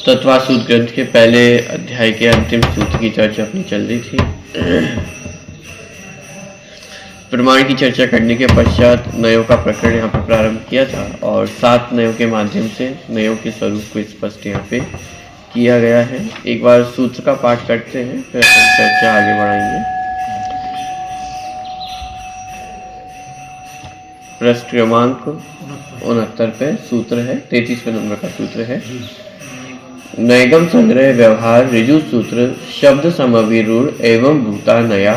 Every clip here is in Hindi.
तत्वासूत्र ग्रंथ के पहले अध्याय के अंतिम सूत्र की चर्चा अपनी चल रही थी। प्रमाण की चर्चा करने के पश्चात नयों का प्रकरण यहाँ पर प्रारंभ किया था और 7 नयों के माध्यम से नयों के स्वरूप को स्पष्ट यहाँ पे किया गया है। एक बार सूत्र का पाठ करते हैं, फिर हम चर्चा आगे बढ़ाएंगे। पृष्ठ क्रमांक 69 पे सूत्र है, 33वें नंबर का सूत्र है। नैगम संग्रह व्यवहार ऋजु सूत्र शब्द समविरूढ़ एवं भूता नया।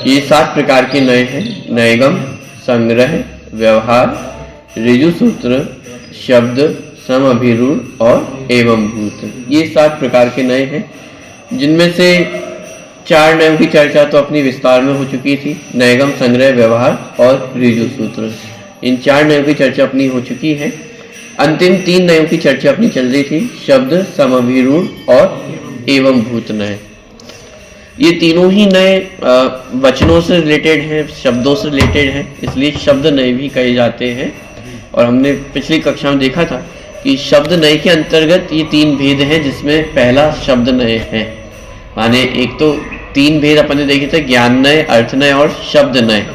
ये 7 प्रकार के नय हैं। नैगम, संग्रह, व्यवहार, ऋजु सूत्र, शब्द, समअभिरूढ़ और एवं भूत। ये 7 प्रकार के नय हैं, जिनमें से 4 नयों की चर्चा तो अपनी विस्तार में हो चुकी थी। नैगम, संग्रह, व्यवहार और ऋजु सूत्र, इन 4 नयों की चर्चा अपनी हो चुकी है। अंतिम 3 नयों की चर्चा अपनी चल रही थी, शब्द, समअभिरूढ़ और एवं भूत नय। ये तीनों ही नए वचनों से रिलेटेड हैं, शब्दों से रिलेटेड हैं, इसलिए शब्द नए भी कहे जाते हैं। और हमने पिछली कक्षा में देखा था कि शब्द नए के अंतर्गत ये 3 भेद हैं, जिसमें पहला शब्द नए है। माने एक तो 3 भेद अपन ने देखे थे, ज्ञान नय, अर्थ नय और शब्द नय।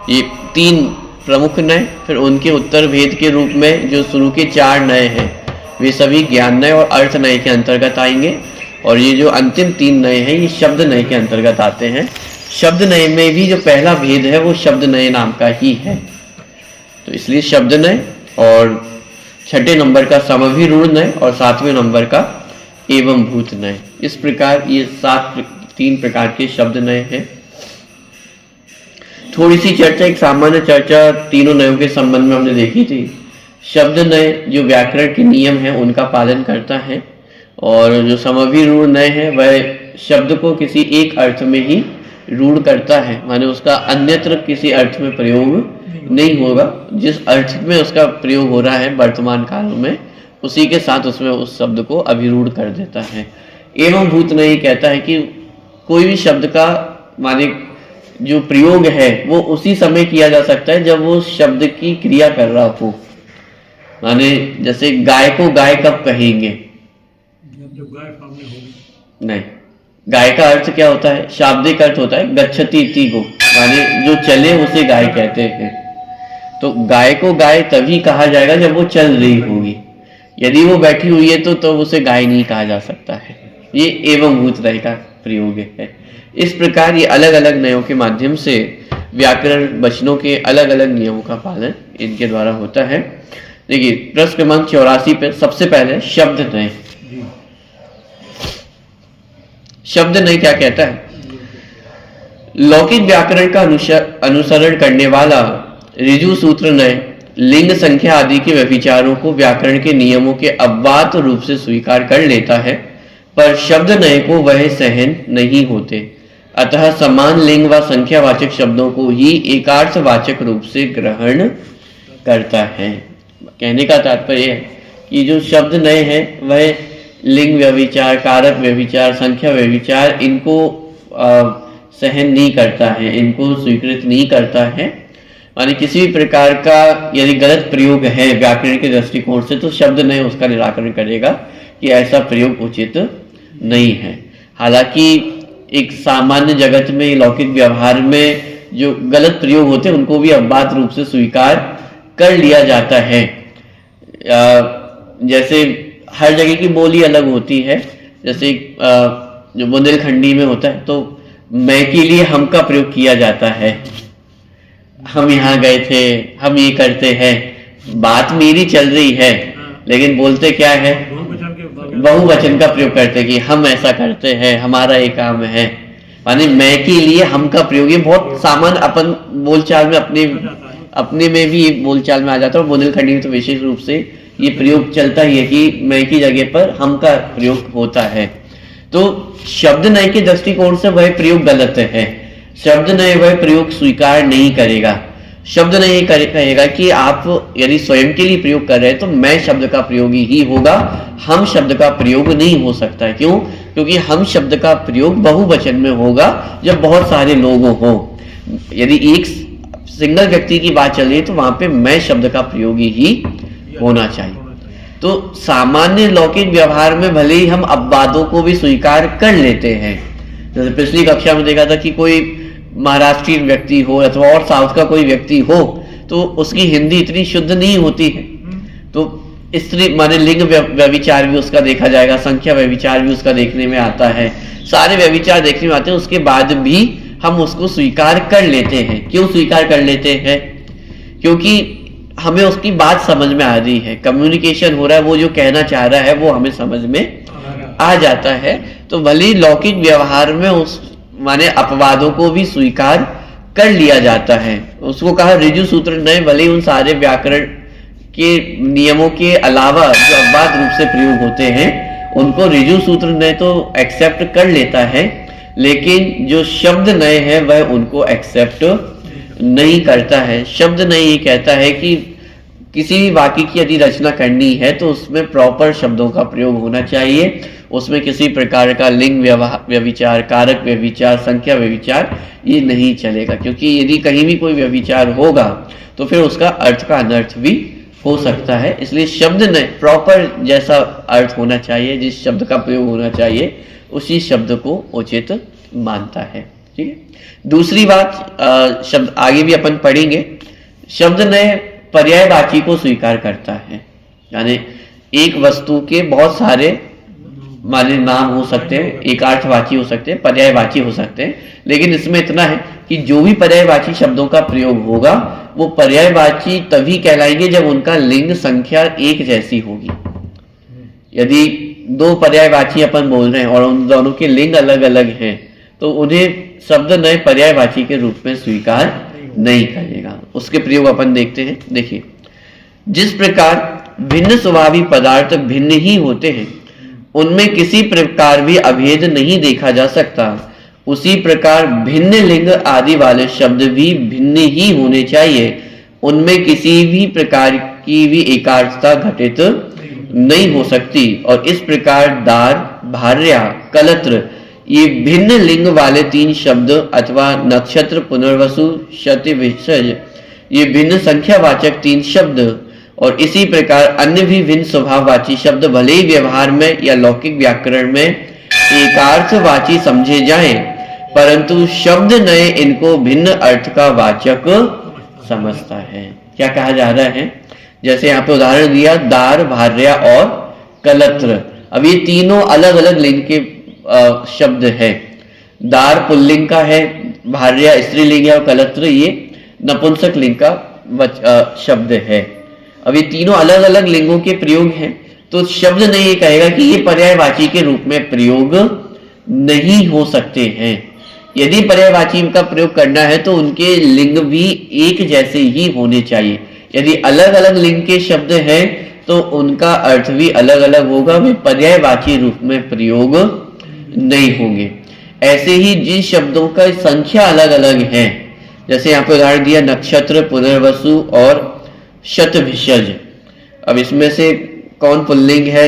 ये 3 प्रमुख नय, फिर उनके उत्तर भेद के रूप में जो शुरू के 4 नय हैं वे सभी ज्ञान नय और अर्थ नय के अंतर्गत आएंगे। और ये जो अंतिम 3 नय हैं ये शब्द नय के अंतर्गत आते हैं। शब्द नय में भी जो पहला भेद है वो शब्द नय नाम का ही है, तो इसलिए शब्द नय, और 6ठे नंबर का समअभिरूढ़ नय और 7वें नंबर का एवं भूत नय। इस प्रकार ये 3 प्रकार के शब्द नय हैं। थोड़ी सी चर्चा, एक सामान्य चर्चा तीनों नयों के संबंध में हमने देखी थी। शब्द नय जो व्याकरण के नियम है उनका पालन करता है, और जो समअभिरूढ़ नय है वह शब्द को किसी एक अर्थ में ही रूढ़ करता है, माने उसका अन्यत्र किसी अर्थ में प्रयोग नहीं होगा। जिस अर्थ में उसका प्रयोग हो रहा है वर्तमान काल में, उसी के साथ उसमें उस शब्द को अभिरूढ़ कर देता है। एवं भूत नय कहता है कि कोई भी शब्द का माने जो प्रयोग है वो उसी समय किया जा सकता है जब वो शब्द की क्रिया कर रहा हो। माने जैसे गाय को गाय कब कहेंगे? नहीं, गाय का अर्थ क्या होता है? शाब्दिक अर्थ होता है गच्छति इति गो, माने जो चले उसे गाय कहते हैं। तो गाय को गाय तभी कहा जाएगा जब वो चल रही होगी। यदि वो बैठी हुई है तो उसे गाय नहीं कहा जा सकता है। ये एवं भूत नय का प्रयोग है। इस प्रकार ये अलग अलग नयों के माध्यम से व्याकरण वचनों के अलग अलग नियमों का पालन इनके द्वारा होता है। देखिए प्रश्न क्रमांक 84 पे सबसे पहले शब्द नय। शब्द नय क्या कहता है? लौकिक व्याकरण का अनुसरण करने वाला ऋजु सूत्र नय लिंग संख्या आदि के व्यभिचारों को व्याकरण के नियमों के अव्यात रूप से स्वीकार कर लेता है, पर शब्द नय को वह सहन नहीं होते। अतः समान लिंग व संख्यावाचक शब्दों को ही एकार्थवाचक रूप से ग्रहण करता है। कहने का तात्पर्य है कि जो शब्द नय है वह लिंग व्यभिचार, कारक व्यभिचार, संख्या व्यभिचार इनको सहन नहीं करता है, इनको स्वीकृत नहीं करता है। माने किसी भी प्रकार का यदि गलत प्रयोग है व्याकरण के दृष्टिकोण से तो शब्द नय उसका निराकरण करेगा कि ऐसा प्रयोग उचित नहीं है। हालांकि एक सामान्य जगत में, लौकिक व्यवहार में जो गलत प्रयोग होते हैं उनको भी अव्यात रूप से स्वीकार कर लिया जाता है। जैसे हर जगह की बोली अलग होती है। जैसे जो बुंदेलखंडी में होता है तो मैं के लिए हम का प्रयोग किया जाता है। हम यहाँ गए थे, हम ये करते हैं, बात मेरी चल रही है लेकिन बोलते क्या है? बहुवचन का प्रयोग करते कि हम ऐसा करते हैं, हमारा ये काम है। माने मैं के लिए हम का प्रयोग ये बहुत सामान्य अपन बोलचाल में अपने में भी बोलचाल में आ जाता है। और बुंदेलखंडी में तो विशेष रूप से ये प्रयोग चलता ही है कि मैं की जगह पर हम का प्रयोग होता है। तो शब्द नय के दृष्टिकोण से वह प्रयोग गलत है। शब्द नय वह प्रयोग स्वीकार नहीं करेगा। शब्द नहीं कहेगा कि आप यदि स्वयं के लिए प्रयोग कर रहे हैं तो मैं शब्द का प्रयोग ही होगा, हम शब्द का प्रयोग नहीं हो सकता है। क्यों? क्योंकि हम शब्द का प्रयोग बहुवचन में होगा जब बहुत सारे लोग हों। यदि एक सिंगल व्यक्ति की बात चल रही है तो वहां पे मैं शब्द का प्रयोग ही होना चाहिए। तो सामान्य लौकिक व्यवहार में भले ही हम अपवादों को भी स्वीकार कर लेते हैं, जैसे पिछली कक्षा में देखा था कि कोई महाराष्ट्रीय व्यक्ति हो अथवा और साउथ का कोई व्यक्ति हो तो उसकी हिंदी इतनी शुद्ध नहीं होती है, तो स्त्री माने लिंग व्यभिचार भी उसका देखा जाएगा, संख्या व्यभिचार भी उसका देखने में आता है, सारे व्यभिचार देखने में आते हैं, उसके बाद भी हम उसको स्वीकार कर लेते हैं। क्यों स्वीकार कर लेते हैं? क्योंकि हमें उसकी बात समझ में आ रही है, कम्युनिकेशन हो रहा है, वो जो कहना चाह रहा है वो हमें समझ में आ जाता है। तो भले ही लौकिक व्यवहार में उस माने अपवादों को भी स्वीकार कर लिया जाता है। उसको कहा ऋजु सूत्र नए, भले ही उन सारे व्याकरण के नियमों के अलावा जो अपवाद रूप से प्रयोग होते हैं उनको ऋजु सूत्र नए तो एक्सेप्ट कर लेता है, लेकिन जो शब्द नए हैं वह उनको एक्सेप्ट नहीं करता है। शब्द नए ये कहता है कि किसी भी वाक्य की यदि रचना करनी है तो उसमें प्रॉपर शब्दों का प्रयोग होना चाहिए, उसमें किसी प्रकार का लिंग व्यभिचार, कारक व्यभिचार, संख्या व्यभिचार ये नहीं चलेगा। क्योंकि यदि कहीं भी कोई व्यभिचार होगा तो फिर उसका अर्थ का अनर्थ भी हो सकता है। इसलिए शब्द ने प्रॉपर जैसा अर्थ होना चाहिए, जिस शब्द का प्रयोग होना चाहिए उसी शब्द को उचित मानता है। ठीक है। दूसरी बात, शब्द आगे भी अपन पढ़ेंगे, शब्द ने पर्यायवाची को स्वीकार करता है। यानी एक वस्तु के बहुत सारे माने नाम हो सकते हैं, एकार्थवाची हो सकते हैं, पर्यायवाची हो सकते हैं, लेकिन इसमें इतना है कि जो भी पर्यायवाची शब्दों का प्रयोग होगा वो पर्यायवाची तभी कहलाएंगे जब उनका लिंग संख्या एक जैसी होगी। यदि दो पर्यायवाची अपन बोल रहे हैं और उन दोनों के लिंग अलग अलग हैं तो उन्हें शब्द नए पर्यायवाची के रूप में स्वीकार नहीं करेगा। उसके प्रयोग अपन देखते हैं। देखिए, जिस प्रकार भिन्न स्वभावी पदार्थ भिन्न ही होते हैं, उनमें किसी प्रकार भी अभेद नहीं देखा जा सकता, उसी प्रकार भिन्न लिंग आदि वाले शब्द भी भिन्न ही होने चाहिए, उनमें किसी भी प्रकार की भी एकार्थता घटित नहीं हो सकती। और इस प्रकार दार, भार्या, कलत्र ये भिन्न लिंग वाले तीन शब्द अथवा नक्षत्र, पुनर्वसु, शति, विसर्ज ये भिन्न संख्यावाचक तीन शब्द और इसी प्रकार अन्य भी भिन्न स्वभाववाची शब्द भले ही व्यवहार में या लौकिक व्याकरण में एकार्थवाची समझे जाएं, परंतु शब्द नए इनको भिन्न अर्थ का वाचक समझता है। क्या कहा जा रहा है? जैसे यहाँ पे उदाहरण दिया, दार, भार्या और कलत्र। अब ये तीनों अलग अलग लिंग के शब्द है। दार पुल्लिंग का है, भार्या स्त्रीलिंग है और कलत्र ये नपुंसक लिंग का शब्द है। अब ये तीनों अलग अलग लिंगों के प्रयोग हैं, तो शब्द नहीं ये कहेगा कि ये पर्यायवाची के रूप में प्रयोग नहीं हो सकते हैं। यदि पर्यायवाची का प्रयोग करना है तो उनके लिंग भी एक जैसे ही होने चाहिए। यदि अलग अलग लिंग के शब्द हैं तो उनका अर्थ भी अलग अलग होगा, वे पर्यायवाची रूप में प्रयोग नहीं होंगे। ऐसे ही जिन शब्दों का संख्या अलग अलग है, जैसे यहाँ पे उदाहरण दिया नक्षत्र, पुनर्वसु और शतभिषज। अब इसमें से कौन पुल्लिंग है,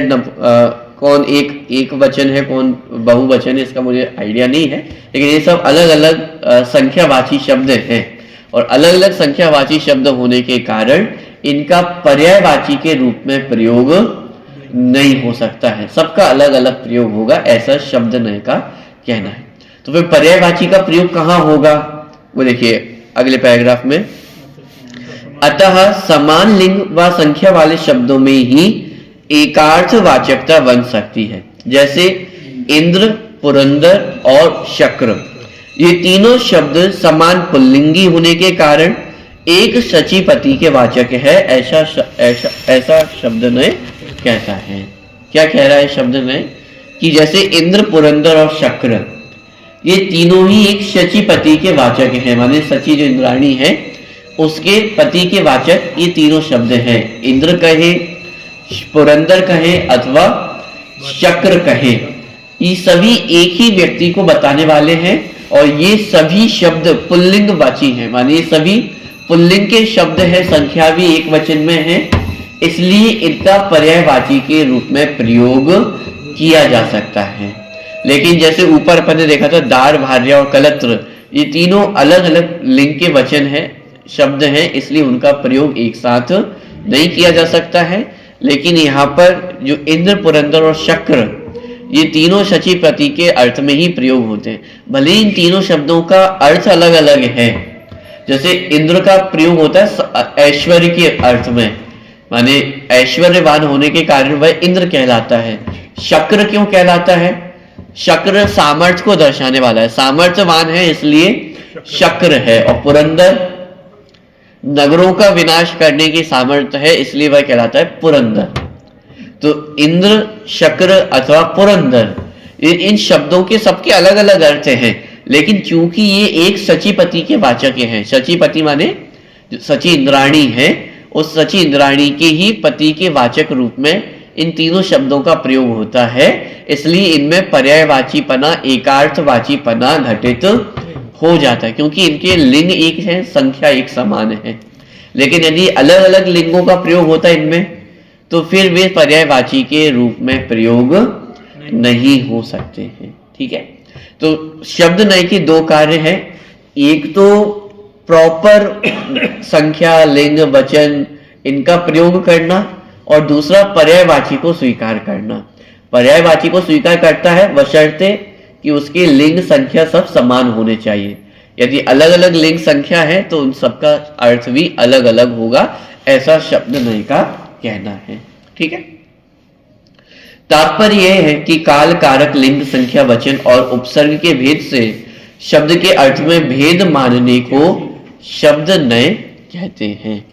कौन एक वचन है, कौन बहुवचन है, इसका मुझे आइडिया नहीं है, लेकिन ये सब अलग अलग संख्यावाची शब्द हैं और अलग अलग संख्यावाची शब्द होने के कारण इनका पर्यायवाची के रूप में प्रयोग नहीं हो सकता है। सबका अलग अलग प्रयोग होगा, ऐसा शब्द नए का कहना है। तो फिर पर्यायवाची का प्रयोग कहाँ होगा वो देखिए अगले पैराग्राफ में। अतः समान लिंग व संख्या वाले शब्दों में ही एकार्थ वाचकता बन सकती है। जैसे इंद्र, पुरंदर और शक्र, ये तीनों शब्द समान पुल्लिंगी होने के कारण एक सचिपति के वाचक है, ऐसा शब्द नए कहता है। क्या कह रहा है शब्द नए? कि जैसे इंद्र, पुरंदर और शक्र ये तीनों ही एक सचिपति के वाचक हैं, माने सची जो इंद्राणी है उसके पति के वाचक ये तीनों शब्द हैं। इंद्र कहे, पुरंदर कहे अथवा शक्र कहे, ये सभी एक ही व्यक्ति को बताने वाले हैं और ये सभी शब्द पुल्लिंग वाची हैं, माने ये सभी पुल्लिंग के शब्द है, संख्या भी एक वचन में है, इसलिए इनका पर्यायवाची के रूप में प्रयोग किया जा सकता है। लेकिन जैसे ऊपर अपन ने देखा था दार, भार्या और कलत्र, ये तीनों अलग अलग लिंग के वचन है, शब्द हैं, इसलिए उनका प्रयोग एक साथ नहीं किया जा सकता है। लेकिन यहाँ पर जो इंद्र, पुरंदर और शक्र, ये तीनों शची प्रति के अर्थ में ही प्रयोग होते हैं। भले इन तीनों शब्दों का अर्थ अलग अलग है। जैसे इंद्र का प्रयोग होता है ऐश्वर्य के अर्थ में, माने ऐश्वर्यवान होने के कारण वह इंद्र कहलाता है। शक्र क्यों कहलाता है? शक्र सामर्थ्य को दर्शाने वाला है, सामर्थ्यवान है इसलिए शक्र है। और पुरंदर नगरों का विनाश करने की सामर्थ्य है, इसलिए वह कहलाता है पुरंदर। तो इंद्र, शक्र अथवा पुरंदर, इन शब्दों के सबके अलग अलग अर्थ हैं, लेकिन चूंकि ये एक सचीपति के वाचक हैं, सचीपति माने जो सची इंद्राणी है, उस सची इंद्राणी के ही पति के वाचक रूप में इन तीनों शब्दों का प्रयोग होता है, इसलिए इनमें पर्यायवाचीपना, एकार्थवाचीपना घटित हो जाता है, क्योंकि इनके लिंग एक है, संख्या एक समान है। लेकिन यदि अलग अलग लिंगों का प्रयोग होता है इनमें, तो फिर वे पर्यायवाची के रूप में प्रयोग नहीं हो सकते हैं। ठीक है, तो शब्द नय के दो कार्य हैं, एक तो प्रॉपर संख्या, लिंग, वचन इनका प्रयोग करना, और दूसरा पर्यायवाची को स्वीकार करना। पर्यायवाची को स्वीकार करता है बशर्ते कि उसके लिंग, संख्या सब समान होने चाहिए। यदि अलग अलग लिंग संख्या है तो उन सबका अर्थ भी अलग अलग होगा, ऐसा शब्द नय का कहना है। ठीक है, तात्पर्य यह है कि काल, कारक, लिंग, संख्या, वचन और उपसर्ग के भेद से शब्द के अर्थ में भेद मानने को शब्द नय कहते हैं।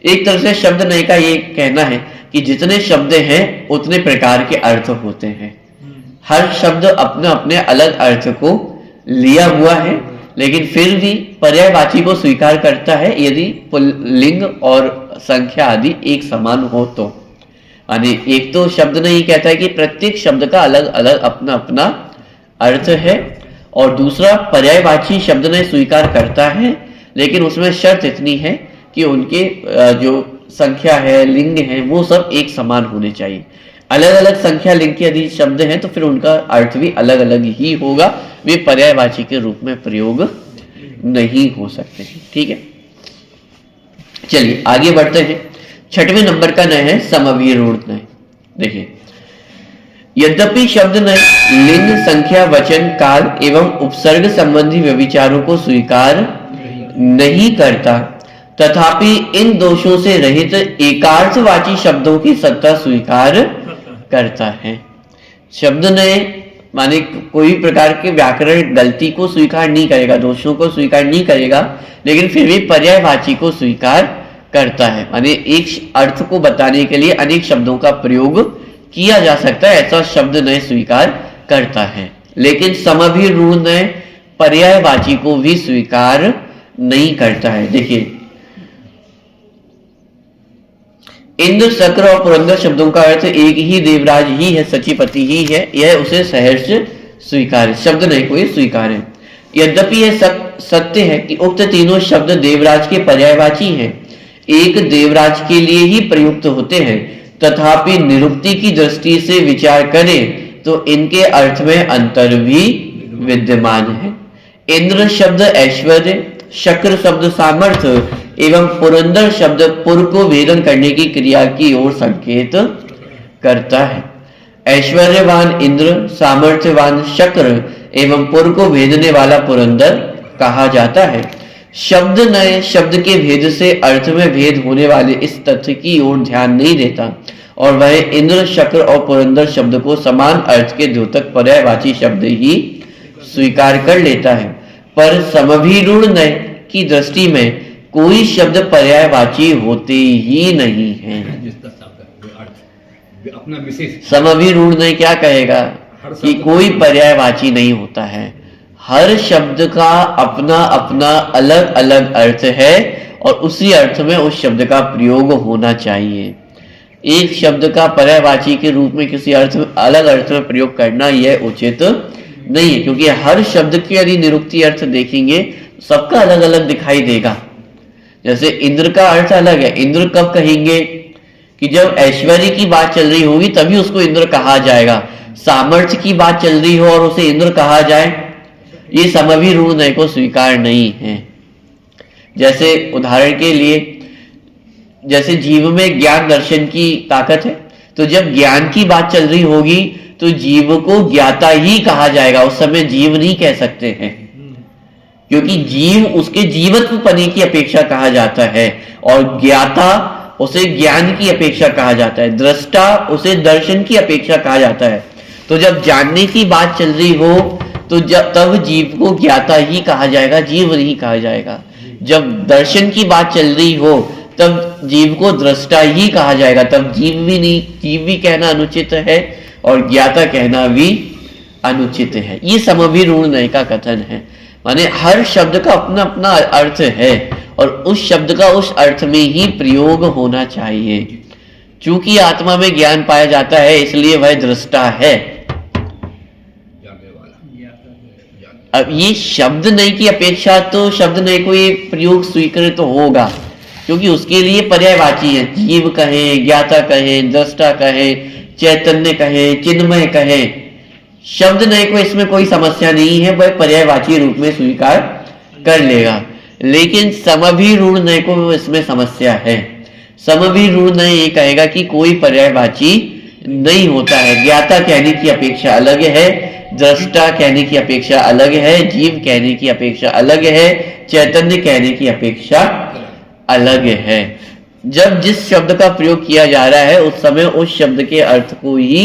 एक तरह से शब्द नय का ये कहना है कि जितने शब्द हैं उतने प्रकार के अर्थ होते हैं। हर शब्द अपने अपने अलग अर्थ को लिया हुआ है, लेकिन फिर भी पर्यायवाची को स्वीकार करता है यदि लिंग और संख्या आदि एक समान हो तो। यानी एक तो शब्द नहीं कहता है कि प्रत्येक शब्द का अलग अलग अपना अपना अर्थ है, और दूसरा पर्यायवाची शब्द ने स्वीकार करता है, लेकिन उसमें शर्त इतनी है कि उनके जो संख्या है, लिंग है, वो सब एक समान होने चाहिए। अलग अलग संख्या, लिंग के यदि शब्द हैं तो फिर उनका अर्थ भी अलग अलग ही होगा, वे पर्यायवाची के रूप में प्रयोग नहीं हो सकते। ठीक है, चलिए आगे बढ़ते हैं। छठवें नंबर का नय है समभिरूढ़ नय। देखिए, यद्यपि शब्द नय लिंग, संख्या, वचन, काल एवं उपसर्ग संबंधी व्यभिचारों को स्वीकार नहीं करता, तथापि इन दोषों से रहित एकार्थवाची शब्दों की सत्ता स्वीकार करता है। शब्द नय माने कोई प्रकार के व्याकरण गलती को स्वीकार नहीं करेगा, दोषों को स्वीकार नहीं करेगा, लेकिन फिर भी पर्यायवाची को स्वीकार करता है। माने एक अर्थ को बताने के लिए अनेक शब्दों का प्रयोग किया जा सकता है, ऐसा शब्द नय स्वीकार करता है। लेकिन समभिरूढ़ नय पर्यायवाची को भी स्वीकार नहीं करता है। देखिए, इंद्र, शक्र और पुरंदर शब्दों का अर्थ एक ही देवराज ही है, सचीपति ही है, यह उसे सहर्ष स्वीकार है, शब्द नहीं कोई स्वीकार है। यद्यपि यह सत्य है कि उक्त तीनों शब्द देवराज के पर्यायवाची हैं, एक देवराज के लिए ही प्रयुक्त होते हैं, तथापि निरुक्ति की दृष्टि से विचार करें तो इनके अर्थ में अंतर भी विद्यमान है। इंद्र शब्द ऐश्वर्य, शक्र शब्द सामर्थ्य एवं पुरंदर शब्द पुर को भेदन करने की क्रिया की ओर संकेत करता है। ऐश्वर्यवान इंद्र, सामर्थ्यवान शक्र एवं पुर को भेदने वाला पुरंदर कहा जाता है। शब्द नय शब्द के भेद से अर्थ में भेद होने वाले इस तथ्य की ओर ध्यान नहीं देता, और वह इंद्र, शक्र और पुरंदर शब्द को समान अर्थ के द्योतक पर्यायवाची शब्द ही स्वीकार कर लेता है। पर समभिरूढ़ नय की दृष्टि में कोई शब्द पर्यायवाची होते ही नहीं है। समभिरूढ़ नय क्या कहेगा कि कोई पर्यायवाची नहीं होता है, हर शब्द का अपना अपना अलग अलग अर्थ है, और उसी अर्थ में उस शब्द का प्रयोग होना चाहिए। एक शब्द का पर्यायवाची के रूप में किसी अर्थ में अलग अर्थ में प्रयोग करना यह उचित नहीं है, क्योंकि हर शब्द के यदि निरुक्ति अर्थ देखेंगे सबका अलग अलग दिखाई देगा। जैसे इंद्र का अर्थ अलग है। इंद्र कब कहेंगे कि जब ऐश्वर्य की बात चल रही होगी तभी उसको इंद्र कहा जाएगा। सामर्थ्य की बात चल रही हो और उसे इंद्र कहा जाए, ये समभिरूढ़ नय को स्वीकार नहीं है। जैसे उदाहरण के लिए, जैसे जीव में ज्ञान दर्शन की ताकत है, तो जब ज्ञान की बात चल रही होगी तो जीव को ज्ञाता ही कहा जाएगा, उस समय जीव नहीं कह सकते हैं, क्योंकि जीव उसके जीवत्व पने की अपेक्षा कहा जाता है और ज्ञाता उसे ज्ञान की अपेक्षा कहा जाता है, दृष्टा उसे दर्शन की अपेक्षा कहा जाता है। तो जब जानने की बात चल रही हो तो तब जीव को ज्ञाता ही कहा जाएगा, जीव नहीं कहा जाएगा। जब दर्शन की बात चल रही हो तब जीव को दृष्टा ही कहा जाएगा, तब जीव भी नहीं, जीव भी कहना अनुचित है और ज्ञाता कहना भी अनुचित है। ये समभिरूढ़ नय का कथन है। माने हर शब्द का अपना अपना अर्थ है और उस शब्द का उस अर्थ में ही प्रयोग होना चाहिए। चूंकि आत्मा में ज्ञान पाया जाता है इसलिए वह दृष्टा है। अब ये शब्द नय की अपेक्षा तो शब्द नय को ये प्रयोग स्वीकृत तो होगा, क्योंकि उसके लिए पर्यायवाची है। जीव कहे, ज्ञाता कहे, दृष्टा कहे, चैतन्य कहे, चिन्मय कहे, शब्द नय को इसमें कोई समस्या नहीं है, वह पर्यायवाची रूप में स्वीकार कर लेगा। लेकिन समभिरूढ़ नय को इसमें समस्या है। समभिरूढ़ नय ये कहेगा कि कोई पर्यायवाची नहीं होता है। ज्ञाता कहने की अपेक्षा अलग है, दृष्टा कहने की अपेक्षा अलग है, जीव कहने की अपेक्षा अलग है, चैतन्य कहने की अपेक्षा अलग है। जब जिस शब्द का प्रयोग किया जा रहा है उस समय उस शब्द के अर्थ को ही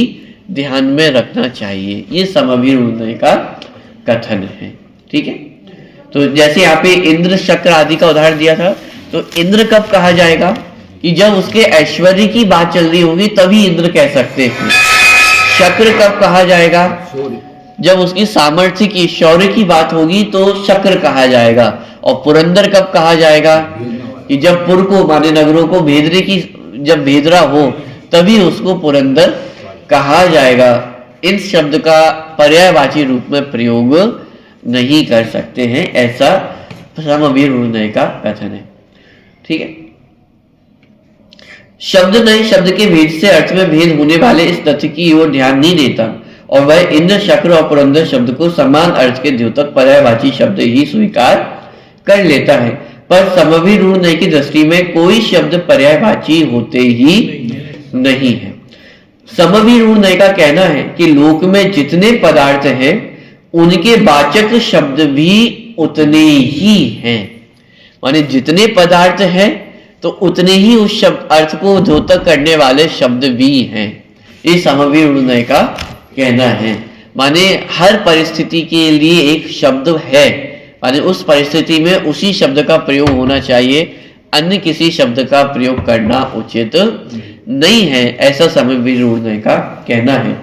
ध्यान में रखना चाहिए। ये समभिरूढ़ नय का कथन है। ठीक है, तो जैसे यहाँ पे इंद्र शक्र आदि का उदाहरण दिया था, तो इंद्र कब कहा जाएगा कि जब उसके ऐश्वर्य की बात चल रही होगी तभी इंद्र कह सकते हैं। शक्र कब कहा जाएगा, जब उसकी सामर्थ्य की, शौर्य की बात होगी तो शक्र कहा जाएगा। और पुरंदर कब कहा जाएगा कि जब पुर को माने नगरों को भेदने की, जब भेदरा हो तभी उसको पुरंदर कहा जाएगा। इस शब्द का पर्यायवाची रूप में प्रयोग नहीं कर सकते हैं, ऐसा समभिरूढ़ नय का कथन है। ठीक है, शब्द नय शब्द के भेद से अर्थ में भेद होने वाले इस तथ्य की ओर ध्यान नहीं देता और वह इंद्र, शक्र और पुरंदर शब्द को समान अर्थ के द्योतक पर्यायवाची शब्द ही स्वीकार कर लेता है। पर समभिरूढ़ नय की दृष्टि में कोई शब्द पर्यायवाची होते ही नहीं है। समभिरूढ़ नय का कहना है कि लोक में जितने पदार्थ हैं उनके वाचक शब्द भी उतने ही हैं। माने जितने पदार्थ हैं तो उतने ही उस शब्द अर्थ को द्योतक करने वाले शब्द भी हैं। ये समभिरूढ़ नय का कहना है। माने हर परिस्थिति के लिए एक शब्द है, माने उस परिस्थिति में उसी शब्द का प्रयोग होना चाहिए, अन्य किसी शब्द का प्रयोग करना उचित नहीं है, ऐसा समभिरूढ़ नय का कहना है।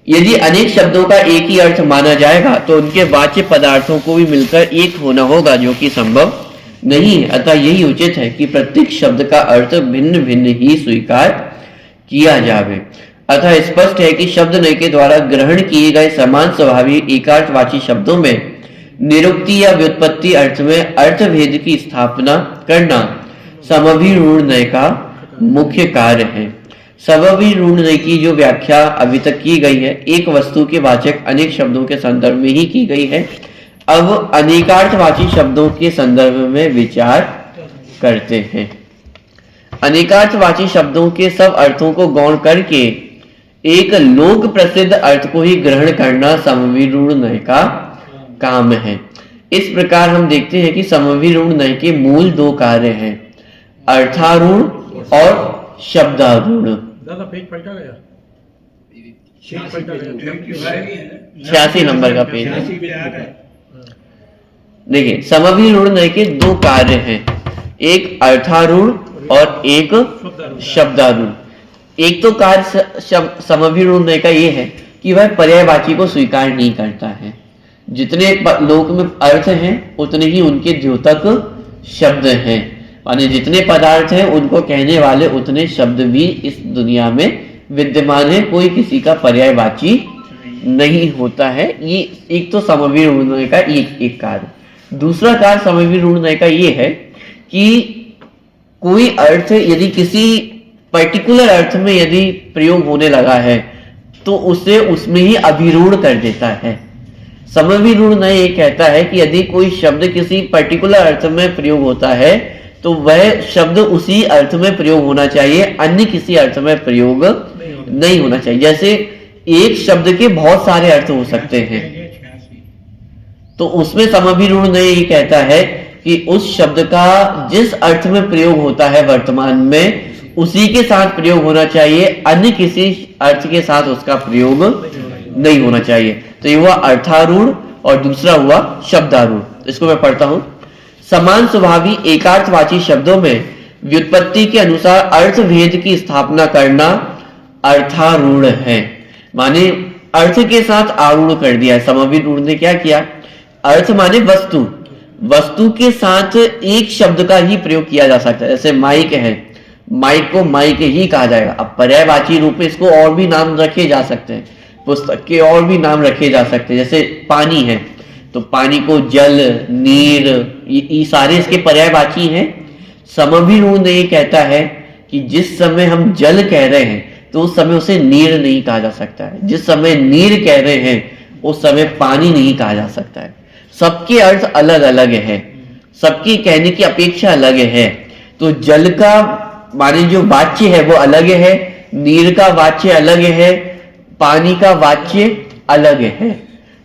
यदि अनेक शब्दों का एक ही अर्थ माना जाएगा तो उनके वाच्य पदार्थों को भी मिलकर एक होना होगा, जो कि संभव नहीं है। अतः यही उचित है कि प्रत्येक शब्द का अर्थ भिन्न भिन्न ही स्वीकार किया जावे। अतः स्पष्ट है कि शब्द नय के द्वारा ग्रहण किए गए समान स्वभावी एकार्थवाची शब्दों में निरुक्ति या व्युत्पत्ति अर्थ में अर्थभेद की स्थापना करना समभिरूढ़ नय का मुख्य कार्य है। समभिरूढ़ नय की जो व्याख्या अभी तक की गई है, एक वस्तु के वाचक अनेक शब्दों के संदर्भ में ही की गई है। अब अनेकार्थवाची शब्दों के संदर्भ में विचार करते हैं। अनेकार्थवाची शब्दों के सब अर्थों को गौण करके एक लोक प्रसिद्ध अर्थ को ही ग्रहण करना समभिरूढ़ नय का काम है। इस प्रकार हम देखते हैं कि समभिरूढ़ नय के मूल दो कार्य हैं, अर्थारूढ़ और शब्दारूढ़। 86 नंबर का पेज है। देखिए, समभिरूढ़ नय के दो कार्य हैं, एक अर्थारूढ़ और एक शब्दारूढ़। एक तो कार्य समभिरूढ़ नय का ये है कि वह पर्यायवाची को स्वीकार नहीं करता है। जितने लोक में अर्थ हैं उतने ही उनके द्योतक शब्द हैं, माने जितने पदार्थ हैं उनको कहने वाले उतने शब्द भी इस दुनिया में विद्यमान है, कोई किसी का पर्यायवाची नहीं होता है। ये एक तो समभिरूढ़ नय का एक कार्य। दूसरा कार्य समभिरूढ़ नय का ये है कि कोई अर्थ यदि किसी पर्टिकुलर अर्थ में यदि प्रयोग होने लगा है तो उसे उसमें ही अभिरूढ़ कर देता है। समभिरूढ़ ने ये कहता है कि यदि कोई शब्द किसी पर्टिकुलर अर्थ में प्रयोग होता है तो वह शब्द उसी अर्थ में प्रयोग होना चाहिए, अन्य किसी अर्थ में प्रयोग नहीं होना चाहिए। जैसे एक शब्द के बहुत सारे अर्थ हो सकते हैं, तो उसमें समभिरूढ़ ने ये कहता है कि उस शब्द का जिस अर्थ में प्रयोग होता है वर्तमान में उसी के साथ प्रयोग होना चाहिए, अन्य किसी अर्थ के साथ उसका प्रयोग नहीं होना चाहिए। तो ये हुआ अर्थारूढ़ और दूसरा हुआ शब्दारूढ़। इसको मैं पढ़ता हूं। समान स्वभावी एकार्थवाची शब्दों में व्युत्पत्ति के अनुसार अर्थ भेद की स्थापना करना अर्थारूढ़ है। माने अर्थ के साथ आरूढ़ कर दिया है। समभिरूढ़ ने क्या किया, अर्थ माने वस्तु, वस्तु के साथ एक शब्द का ही प्रयोग किया जा सकता है। जैसे माइक है, माइक को माइक ही कहा जाएगा। अब पर्यायवाची रूप में इसको और भी नाम रखे जा सकते हैं, पुस्तक के और भी नाम रखे जा सकते हैं। जैसे पानी है तो पानी को जल, नीर, ये सारे इसके पर्यायवाची हैं। समभिरूढ़ ने ये कहता है कि जिस समय हम जल कह रहे हैं तो उस समय उसे नीर नहीं कहा जा सकता है, जिस समय नीर कह रहे हैं उस समय पानी नहीं कहा जा सकता है। सबके अर्थ अलग अलग है, सबकी कहने की अपेक्षा अलग है। तो जल का माने जो वाच्य है वो अलग है, नीर का वाच्य अलग है, पानी का वाच्य अलग है,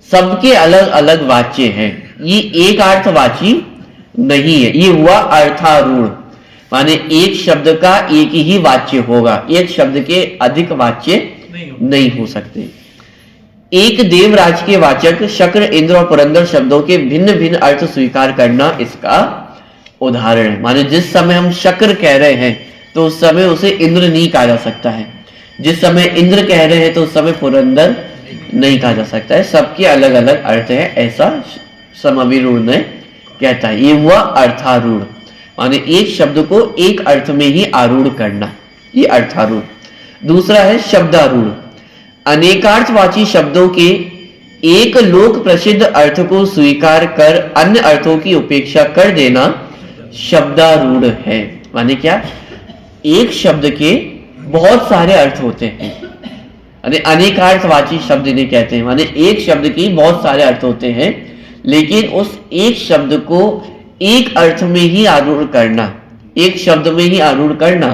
सबके अलग अलग वाच्य हैं। ये एक अर्थवाची नहीं है, ये हुआ अर्थारूढ़। माने एक शब्द का एक ही वाच्य होगा, एक शब्द के अधिक वाच्य नहीं हो सकते। एक देवराज के वाचक शक्र, इंद्र और पुरंदर शब्दों के भिन्न भिन्न अर्थ स्वीकार करना इसका उदाहरण है। माने जिस समय हम शक्र कह रहे हैं तो उस समय उसे इंद्र नहीं कहा जा सकता है, जिस समय इंद्र कह रहे हैं तो उस समय पुरंदर नहीं कहा जा सकता है। सबके अलग अलग अर्थ है, ऐसा समभिरूढ़ ने कहता है। ये हुआ अर्थारूढ़, माने एक शब्द को एक अर्थ में ही आरूढ़ करना, ये अर्थारूढ़। दूसरा है शब्दारूढ़। अनेकार्थवाची शब्दों के एक लोक प्रसिद्ध अर्थ को स्वीकार कर अन्य अर्थों की उपेक्षा कर देना शब्दारूढ़ है। माने क्या, एक शब्द के बहुत सारे अर्थ होते हैं, अनेकार्थवाची शब्द इन्हें कहते हैं। माने एक शब्द की बहुत सारे अर्थ होते हैं, लेकिन उस एक शब्द को एक अर्थ में ही आरूढ़ करना, एक शब्द में ही आरूढ़ करना,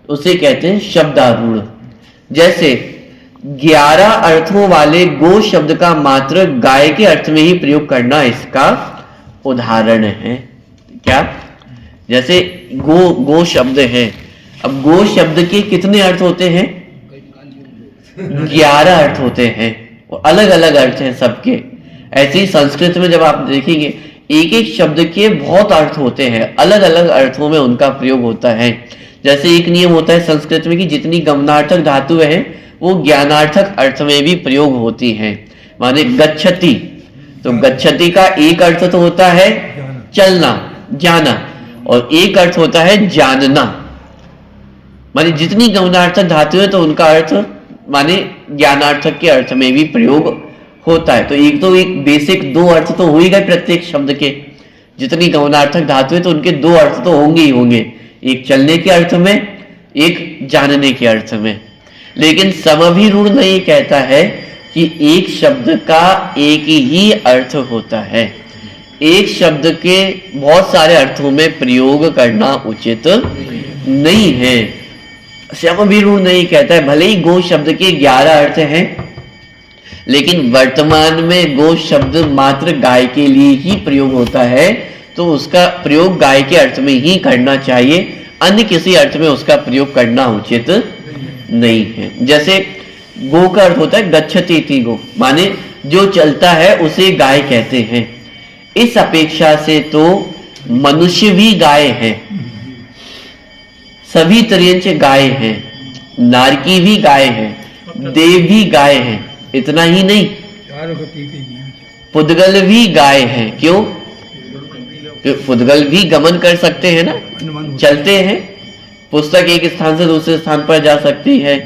उसे कहते हैं शब्दारूढ़। जैसे 11 अर्थों वाले गो शब्द का मात्र गाय के अर्थ में ही प्रयोग करना इसका उदाहरण है। क्या, जैसे गो शब्द है, अब गो शब्द के कितने अर्थ होते हैं? 11 अर्थ होते हैं, अलग अलग अर्थ हैं सबके। ऐसे ही संस्कृत में जब आप देखेंगे एक एक शब्द के बहुत अर्थ होते हैं, अलग अलग अर्थों में उनका प्रयोग होता है। जैसे एक नियम होता है संस्कृत में कि जितनी गमनार्थक धातुएं हैं वो ज्ञानार्थक अर्थ में भी प्रयोग होती हैं। माने गच्छति, तो गच्छति का एक अर्थ तो होता है चलना, जाना, और एक अर्थ होता है जानना। माने जितनी गमनार्थक धातुएं तो उनका अर्थ माने ज्ञानार्थक के अर्थ में भी प्रयोग होता है। तो एक बेसिक 2 अर्थ तो हो ही गए प्रत्येक शब्द के। जितनी गमनार्थक धातुएं तो उनके 2 अर्थ तो होंगे ही होंगे, एक चलने के अर्थ में, एक जानने के अर्थ में। लेकिन समभिरूढ़ ने ये कहता है कि एक शब्द का एक ही अर्थ होता है, एक शब्द के बहुत सारे अर्थों में प्रयोग करना उचित नहीं है। समभिरूढ़ ने ये कहता है भले ही गो शब्द के 11 अर्थ हैं, लेकिन वर्तमान में गो शब्द मात्र गाय के लिए ही प्रयोग होता है, तो उसका प्रयोग गाय के अर्थ में ही करना चाहिए, अन्य किसी अर्थ में उसका प्रयोग करना उचित नहीं है। जैसे गो का अर्थ होता है गच्छति इति गो, माने जो चलता है उसे गाय कहते हैं। इस अपेक्षा से तो मनुष्य भी गाय है, सभी तरियंच गाय हैं, नारकी भी गाय है, देव भी गाय है। इतना ही नहीं, पुद्गल भी गाय है। क्यों? पुद्गल भी गमन कर सकते हैं ना, चलते हैं। पुस्तक एक स्थान से दूसरे स्थान पर जा सकती है।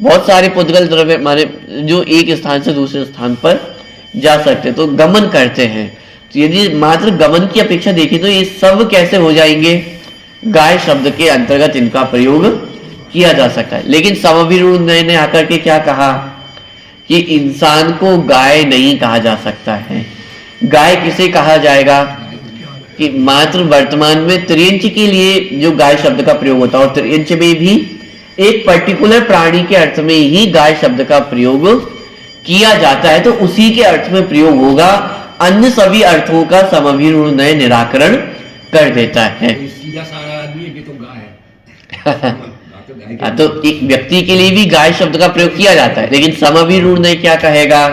बहुत सारे पुद्गल द्रव्य माने जो एक स्थान से दूसरे स्थान पर जा सकते, तो गमन करते हैं। तो यदि मात्र गमन की अपेक्षा देखें तो ये सब कैसे हो जाएंगे? गाय शब्द के अंतर्गत इनका प्रयोग किया जा सकता है। लेकिन समभिरूढ़ ने आकर के क्या कहा कि इंसान को गाय नहीं कहा जा सकता है। गाय किसे कहा जाएगा कि मात्र वर्तमान में त्रियंच के लिए जो गाय शब्द का प्रयोग होता है, और त्रियंच में भी एक पर्टिकुलर प्राणी के अर्थ में ही गाय शब्द का प्रयोग किया जाता है, तो उसी के अर्थ में प्रयोग होगा। अन्य सभी अर्थों का समभिरूढ़ नय निराकरण कर देता है। सीधा सारा आदमी है कि तो गाय है। तो एक व्यक्ति के लिए भी गाय शब्द का प्रयोग किया जाता है, लेकिन समभिरूढ़ नय क्या कहेगा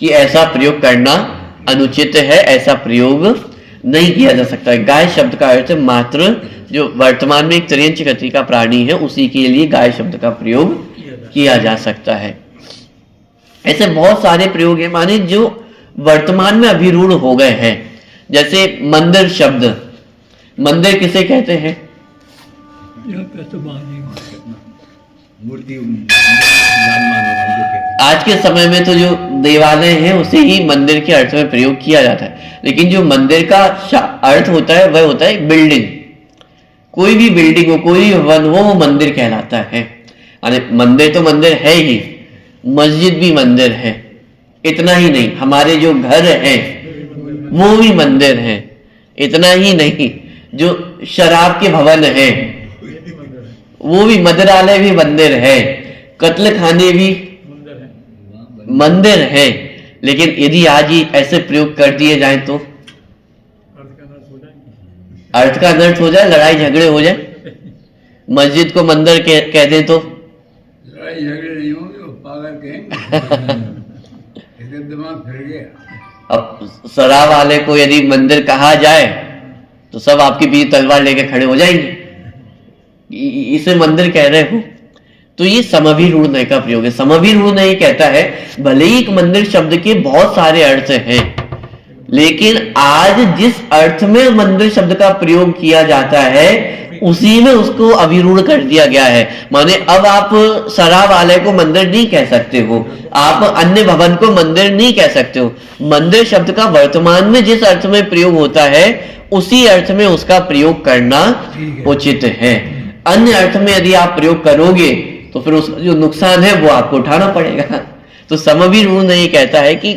कि ऐसा प्रयोग करना अनुचित है, ऐसा प्रयोग नहीं किया जा सकता है। गाय शब्द का अर्थ मात्र जो वर्तमान में एक त्रियंच गति का प्राणी है उसी के लिए गाय शब्द का प्रयोग किया जा सकता है। ऐसे बहुत सारे प्रयोग है माने जो वर्तमान में अभिरूढ़ हो गए हैं। जैसे मंदिर शब्द, मंदिर किसे कहते हैं? मूर्ति आज के समय में तो जो देवालय हैं उसे ही मंदिर के अर्थ में प्रयोग किया जाता है, लेकिन जो मंदिर का अर्थ होता है वह होता है बिल्डिंग। कोई भी बिल्डिंग हो, कोई भी भवन हो, वो मंदिर कहलाता है। अरे मंदिर तो मंदिर है ही, मस्जिद भी मंदिर है। इतना ही नहीं, हमारे जो घर हैं वो भी मंदिर हैं। इतना ही नहीं, जो शराब के भवन हैं वो भी, मदिरालय भी मंदिर है, कत्ल खाने भी मंदिर है। लेकिन यदि आज ही ऐसे प्रयोग कर दिए जाए तो अर्थ का अनर्थ हो जाए, लड़ाई झगड़े हो जाए। मस्जिद को मंदिर कह दें तो लड़ाई झगड़े नहीं होंगे, पागल कहेंगे। दिमाग फिर गया। अब शराब वाले को यदि मंदिर कहा जाए तो सब आपके बीच तलवार लेके खड़े हो जाएंगे, इसे मंदिर कह रहे हो। तो ये समभिरूढ़ नय का प्रयोग है। समभिरूढ़ नय कहता है भले ही एक मंदिर शब्द के बहुत सारे अर्थ हैं, लेकिन आज जिस अर्थ में मंदिर शब्द का प्रयोग किया जाता है उसी में उसको अभिरूढ़ कर दिया गया है। माने अब आप शराब वाले को मंदिर नहीं कह सकते हो, आप अन्य भवन को मंदिर नहीं कह सकते हो। मंदिर शब्द का वर्तमान में जिस अर्थ में प्रयोग होता है उसी अर्थ में उसका प्रयोग करना उचित है। अन्य अर्थ में यदि आप प्रयोग करोगे तो फिर उसका जो नुकसान है वो आपको उठाना पड़ेगा। तो समभिरूढ़ नय कहता है कि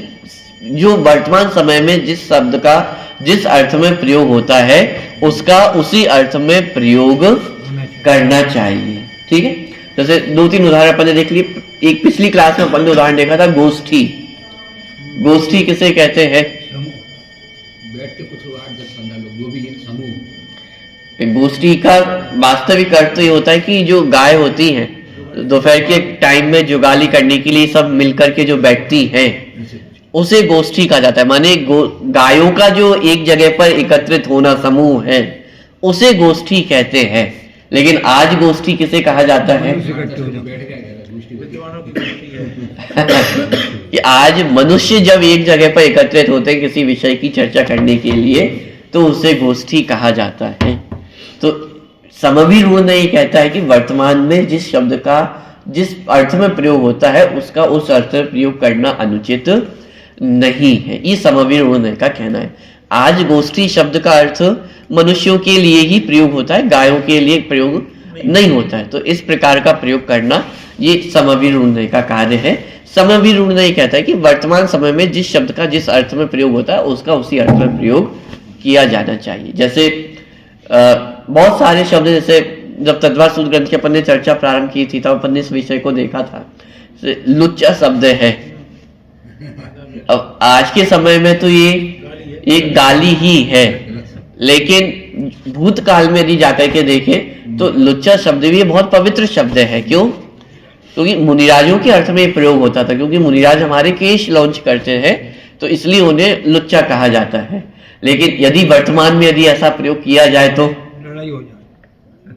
जो वर्तमान समय में जिस शब्द का जिस अर्थ में प्रयोग होता है उसका उसी अर्थ में प्रयोग करना चाहिए। ठीक है, जैसे 2-3 उदाहरण अपन ने देख लिए। एक पिछली क्लास में अपन ने उदाहरण देखा था गोष्ठी। गोष्ठी किसे कहते हैं? बैठ के कुछ 8-10-15 लोग, जो भी समूह। गोष्ठी का वास्तविक अर्थ ये होता है कि जो गाय होती हैं दोपहर के टाइम में जुगाली करने के लिए सब मिलकर के जो बैठती हैं उसे गोष्ठी कहा जाता है। माने गायों का जो एक जगह पर एकत्रित होना समूह है उसे गोष्ठी कहते हैं। लेकिन आज गोष्ठी किसे कहा जाता है? कि आज मनुष्य जब एक जगह पर एकत्रित होते हैं किसी विषय की चर्चा करने के लिए तो उसे गोष्ठी कहा जाता है। तो समभिरूढ़ नय कहता है कि वर्तमान में जिस शब्द का जिस अर्थ में प्रयोग होता है उसका उस अर्थ में प्रयोग करना अनुचित नहीं है। ये समभिरूढ़ नय का कहना है। आज गोष्ठी शब्द का अर्थ मनुष्यों के लिए ही प्रयोग होता है, गायों के लिए प्रयोग नहीं होता है। तो इस प्रकार का प्रयोग करना ये समभिरूढ़ नय का कार्य है। समभिरूढ़ नय कहता है कि वर्तमान समय में जिस शब्द का जिस अर्थ में प्रयोग होता है उसका उसी अर्थ में प्रयोग किया जाना चाहिए। जैसे बहुत सारे शब्द, जैसे जब तद्वार सूत्र ग्रंथ की अपन ने चर्चा प्रारंभ की थी तब अपन ने इस विषय को देखा था। लुच्चा शब्द है। अब आज के समय में तो ये एक गाली ही है, लेकिन भूतकाल में यदि जाकर के देखें तो लुच्चा शब्द भी बहुत पवित्र शब्द है। क्यों? क्योंकि मुनिराजों के अर्थ में प्रयोग होता था। क्योंकि मुनिराज हमारे केश लॉन्च करते हैं तो इसलिए उन्हें लुच्चा कहा जाता है। लेकिन यदि वर्तमान में यदि ऐसा प्रयोग किया जाए तो लड़ाई हो जाए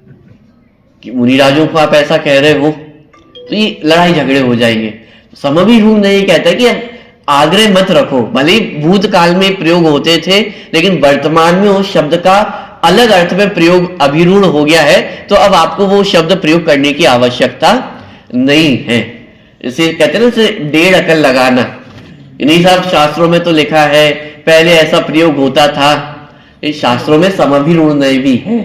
कि मुनिराजों को आप ऐसा कह रहे हो तो ये लड़ाई झगड़े हो जाएंगे। समभिरूढ़ नय कहता है कि अब आग्रह मत रखो। भले भूतकाल में प्रयोग होते थे लेकिन वर्तमान में उस शब्द का अलग अर्थ में प्रयोग अभिरूढ़ हो गया है तो अब आपको वो शब्द प्रयोग करने की आवश्यकता नहीं है। इसे कहते हैं ना 1.5 अकल लगाना। इन्हीं सब शास्त्रों में तो लिखा है पहले ऐसा प्रयोग होता था। इस शास्त्रों में समभिरूढ़ नय भी है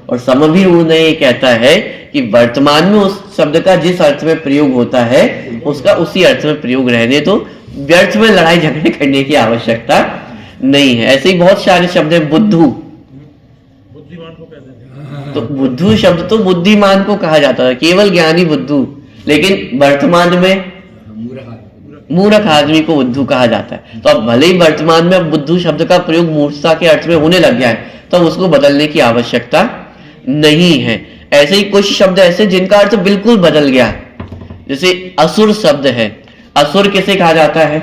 और समभिरूढ़ नय ये कहता है कि वर्तमान में उस शब्द का जिस अर्थ में प्रयोग होता है उसका उसी अर्थ में प्रयोग रहने तो व्यर्थ में लड़ाई झगड़े करने की आवश्यकता नहीं है। ऐसे ही बहुत सारे शब्द हैं। बुद्धू, तो बुद्धू शब्द तो बुद्धिमान को कहा जाता है, केवल ज्ञानी बुद्धू, लेकिन वर्तमान में मूर्ख आदमी को बुद्धू कहा जाता है। तो अब भले ही वर्तमान में अब बुद्धू शब्द का प्रयोग मूर्खता के अर्थ में होने लग गया है तो अब उसको बदलने की आवश्यकता नहीं है। ऐसे ही कुछ शब्द ऐसे जिनका अर्थ बिल्कुल बदल गया, जैसे असुर शब्द है। असुर किसे कहा जाता है?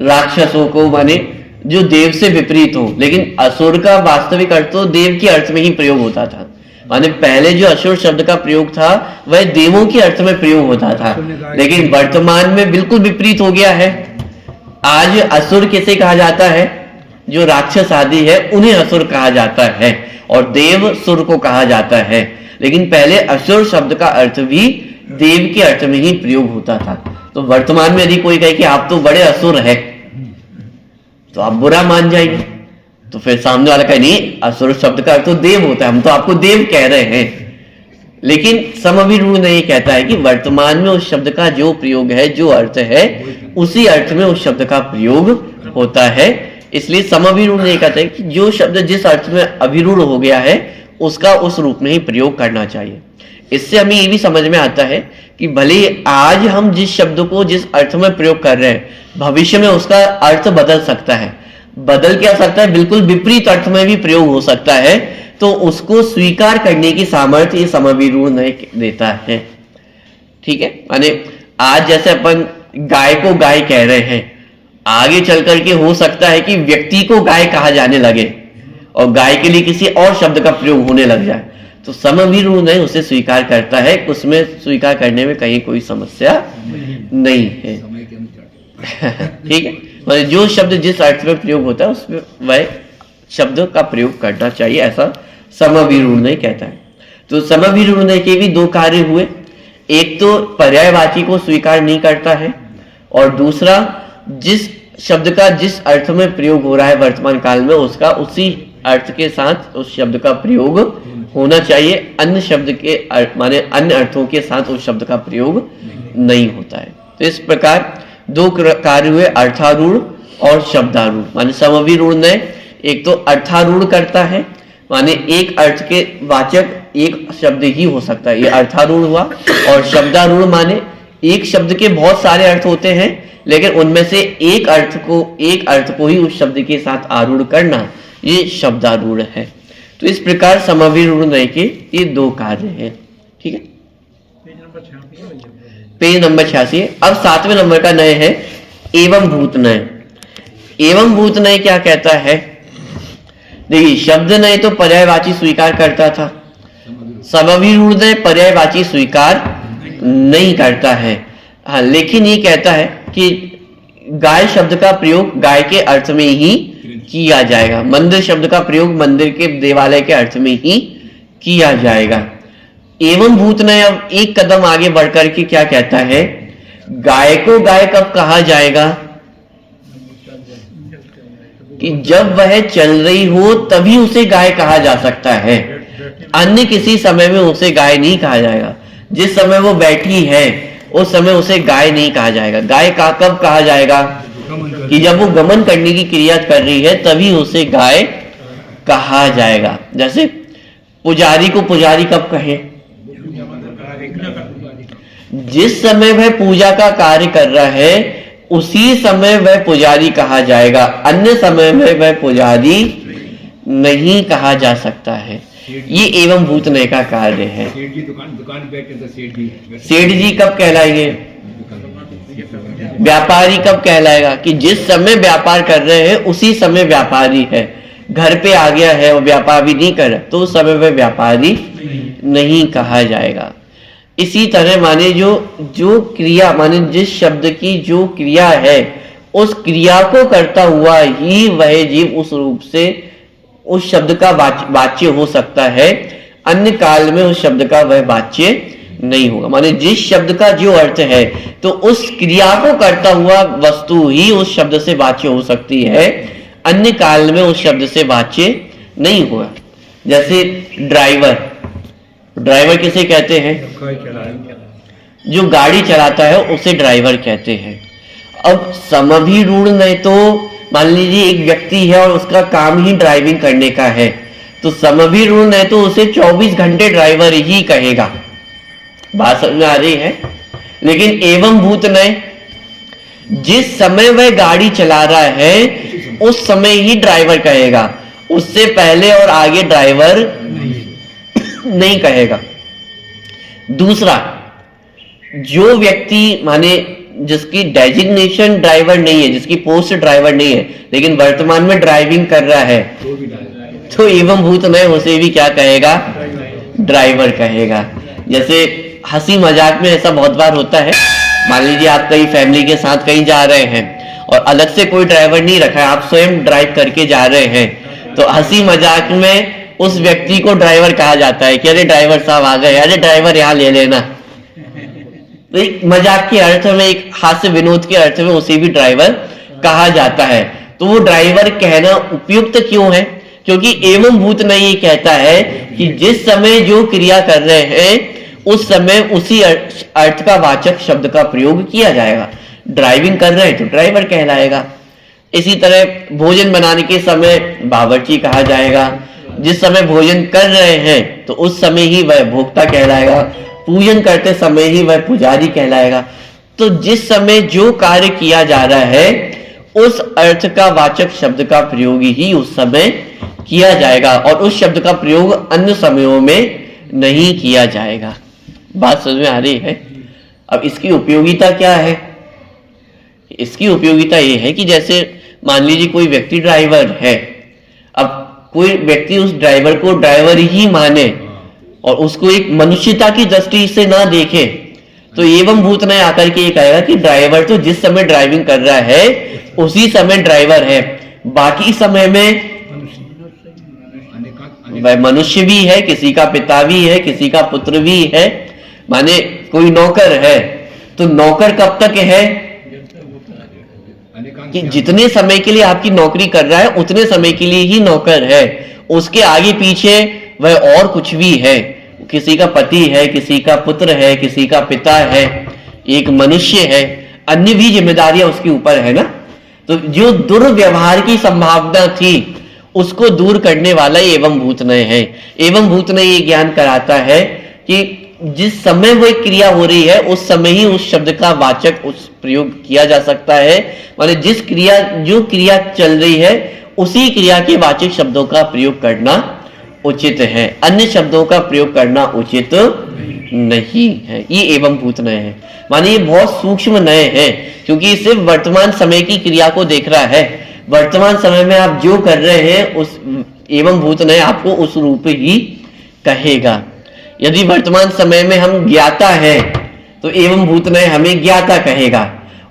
राक्षसों को, माने जो देव से विपरीत हो। लेकिन असुर का वास्तविक अर्थ तो देव के अर्थ में ही प्रयोग होता था। माने पहले जो असुर शब्द का प्रयोग था वह देवों के अर्थ में प्रयोग होता था, लेकिन वर्तमान में बिल्कुल विपरीत हो गया है। आज असुर किसे कहा जाता है? जो राक्षस आदि है उन्हें असुर कहा जाता है और देव सुर को कहा जाता है। लेकिन पहले असुर शब्द का अर्थ भी देव के अर्थ में ही प्रयोग होता था। तो वर्तमान में यदि कोई कहे कि आप तो बड़े असुर है तो आप बुरा मान जाएंगे, तो फिर सामने वाला कहे नहीं, असुर शब्द का अर्थ तो देव होता है, हम तो आपको देव कह रहे हैं। लेकिन समभिरूढ़ ने ये कहता है कि वर्तमान में उस शब्द का जो प्रयोग है, जो अर्थ है, उसी अर्थ में उस शब्द का प्रयोग होता है। इसलिए समभिरूढ़ ने कहता है कि जो शब्द जिस अर्थ में अभिरूढ़ हो गया है उसका उस रूप में ही प्रयोग करना चाहिए। इससे हमें ये भी समझ में आता है कि भले आज हम जिस शब्द को जिस अर्थ में प्रयोग कर रहे हैं, भविष्य में उसका अर्थ बदल सकता है। बदल क्या सकता है? बिल्कुल विपरीत अर्थ में भी प्रयोग हो सकता है। तो उसको स्वीकार करने की सामर्थ्य ये समभिरूढ़ नहीं देता है। ठीक है, माने आज जैसे अपन गाय को गाय कह रहे हैं, आगे चल करके हो सकता है कि व्यक्ति को गाय कहा जाने लगे और गाय के लिए किसी और शब्द का प्रयोग होने लग जाए। तो समभिरूढ़ नहीं उसे स्वीकार करता है, उसमें स्वीकार करने में कहीं कोई समस्या नहीं है। ठीक है, मतलब जो शब्द जिस अर्थ में प्रयोग होता है उसमें वह शब्द का प्रयोग करना चाहिए, ऐसा समभिरूढ़ नहीं कहता है। तो समभिरूढ़ नहीं के भी दो कार्य हुए। एक तो पर्यायवाची को स्वीकार नहीं करता है और दूसरा जिस शब्द का जिस अर्थ में प्रयोग हो रहा है वर्तमान काल में उसका उसी अर्थ के साथ उस शब्द का प्रयोग होना चाहिए। अन्य शब्द के माने अन्य अर्थों के साथ उस शब्द का प्रयोग नहीं होता है। तो इस प्रकार दो कार्य हुए, अर्थारूढ़ और शब्दारूढ़। माने समभिरूढ़ ने एक तो अर्थारूढ़ करता है, माने एक अर्थ के वाचक एक शब्द ही हो सकता है, ये अर्थारूढ़ हुआ। और शब्दारूढ़ माने एक शब्द के बहुत सारे अर्थ होते हैं लेकिन उनमें से एक अर्थ को ही उस शब्द के साथ आरूढ़ करना, ये शब्दारूढ़ है। तो इस प्रकार समभिरूढ़ नय के ये दो कार्य हैं। ठीक है, पेज नंबर 86। अब 7वें नंबर का नय है एवं भूत नय। एवं भूत नय क्या कहता है? देखिए, शब्द नय तो पर्यायवाची स्वीकार करता था, समभिरूढ़ नय पर्यायवाची स्वीकार नहीं करता है। हाँ, लेकिन ये कहता है कि गाय शब्द का प्रयोग गाय के अर्थ में ही किया जाएगा, मंदिर शब्द का प्रयोग मंदिर के देवालय के अर्थ में ही किया जाएगा। एवं भूत ने अब एक कदम आगे बढ़कर के क्या कहता है? गाय को गाय कब कहा जाएगा? कि जब वह चल रही हो तभी उसे गाय कहा जा सकता है, अन्य किसी समय में उसे गाय नहीं कहा जाएगा। जिस समय वो बैठी है उस समय उसे गाय नहीं कहा जाएगा। गाय का कब कहा जाएगा? कि जब वो गमन करने की क्रिया कर रही है तभी उसे गाय कहा जाएगा। जैसे पुजारी को पुजारी कब कहें? जिस समय वह पूजा का कार्य कर रहा है उसी समय वह पुजारी कहा जाएगा, अन्य समय में वह पुजारी नहीं कहा जा सकता है। ये एवं भूत नय का कार्य है। सेठ जी कब कहलाएंगे? व्यापारी कब कहलाएगा? कि जिस समय व्यापार कर रहे हैं उसी समय व्यापारी है। घर पे आ गया है और व्यापार भी नहीं कर रहा तो उस समय वह व्यापारी नहीं कहा जाएगा। इसी तरह माने जो क्रिया, माने जिस शब्द की जो क्रिया है उस क्रिया को करता हुआ ही वह जीव उस रूप से उस शब्द का वाच्य हो सकता है, अन्य काल में उस शब्द का वह वाच्य नहीं होगा। माने जिस शब्द का जो अर्थ है तो उस क्रिया को करता हुआ वस्तु ही उस शब्द से वाच्य हो सकती है, अन्य काल में उस शब्द से वाच्य नहीं हुआ। जैसे ड्राइवर, ड्राइवर किसे कहते हैं? जो गाड़ी चलाता है उसे ड्राइवर कहते हैं। अब समभिरूढ़ नहीं तो मान लीजिए एक व्यक्ति है और उसका काम ही ड्राइविंग करने का है, तो समभिरूढ़ नहीं तो उसे 24 घंटे ड्राइवर ही कहेगा। बात समझ में आ रही है? लेकिन एवं भूत नहीं, जिस समय वह गाड़ी चला रहा है उस समय ही ड्राइवर कहेगा, उससे पहले और आगे ड्राइवर नहीं कहेगा। दूसरा, जो व्यक्ति माने जिसकी डेजिग्नेशन ड्राइवर नहीं है, जिसकी पोस्ट ड्राइवर नहीं है, लेकिन वर्तमान में ड्राइविंग कर रहा है, तो एवं भूत नहीं उसे भी क्या कहेगा? ड्राइवर कहेगा। जैसे हंसी मजाक में ऐसा बहुत बार होता है, मान लीजिए आप कहीं फैमिली के साथ कहीं जा रहे हैं और अलग से कोई ड्राइवर नहीं रखा है, आप स्वयं ड्राइव करके जा रहे हैं, तो हंसी मजाक में उस व्यक्ति को ड्राइवर कहा जाता है कि अरे ड्राइवर साहब आ गए, अरे ड्राइवर यहाँ ले लेना। तो एक मजाक के अर्थ में, एक हास्य विनोद के अर्थ में उसे भी ड्राइवर कहा जाता है। तो वो ड्राइवर कहना उपयुक्त क्यों है? क्योंकि एवं भूत ने ये कहता है कि जिस समय जो क्रिया कर रहे हैं उस समय उसी अर्थ का वाचक शब्द का प्रयोग किया जाएगा। ड्राइविंग कर रहे हैं तो ड्राइवर कहलाएगा। इसी तरह भोजन बनाने के समय बावर्ची कहा जाएगा, जिस समय भोजन कर रहे हैं तो उस समय ही वह भोक्ता कहलाएगा, पूजन करते समय ही वह पुजारी कहलाएगा। तो जिस समय जो कार्य किया जा रहा है उस अर्थ का वाचक शब्द का प्रयोग ही उस समय किया जाएगा और उस शब्द का प्रयोग अन्य समयों में नहीं किया जाएगा। बात समझ में आ रही है? अब इसकी उपयोगिता क्या है? इसकी उपयोगिता यह है कि जैसे मान लीजिए कोई व्यक्ति ड्राइवर है, अब कोई व्यक्ति उस ड्राइवर को ड्राइवर ही माने और उसको एक मनुष्यता की दृष्टि से ना देखे, तो एवं भूत ने आकर के ये कहेगा कि ड्राइवर तो जिस समय ड्राइविंग कर रहा है उसी समय ड्राइवर है, बाकी समय में वह मनुष्य भी है, किसी का पिता भी है, किसी का पुत्र भी है। माने कोई नौकर है तो नौकर कब तक है कि जितने समय के लिए आपकी नौकरी कर रहा है उतने समय के लिए ही नौकर है, उसके आगे पीछे वह और कुछ भी है, किसी का पति है, किसी का पुत्र है, किसी का पिता है, एक मनुष्य है, अन्य भी जिम्मेदारियां उसके ऊपर है ना। तो जो दुर्व्यवहार की संभावना थी उसको दूर करने वाला एवं भूतनय है। एवं भूतनय ये ज्ञान कराता है कि जिस समय वो क्रिया हो रही है उस समय ही उस शब्द का वाचक उस प्रयोग किया जा सकता है। माने जो क्रिया चल रही है उसी क्रिया के वाचक शब्दों का प्रयोग करना उचित है, अन्य शब्दों का प्रयोग करना उचित नहीं है। ये एवं भूतनय है। माने ये बहुत सूक्ष्म नय है क्योंकि इसे वर्तमान समय की क्रिया को देख रहा है। वर्तमान समय में आप जो कर रहे हैं उस एवं भूतनय आपको उस रूप ही कहेगा। यदि वर्तमान समय में हम ज्ञाता है तो एवं भूतनय हमें ज्ञाता कहेगा,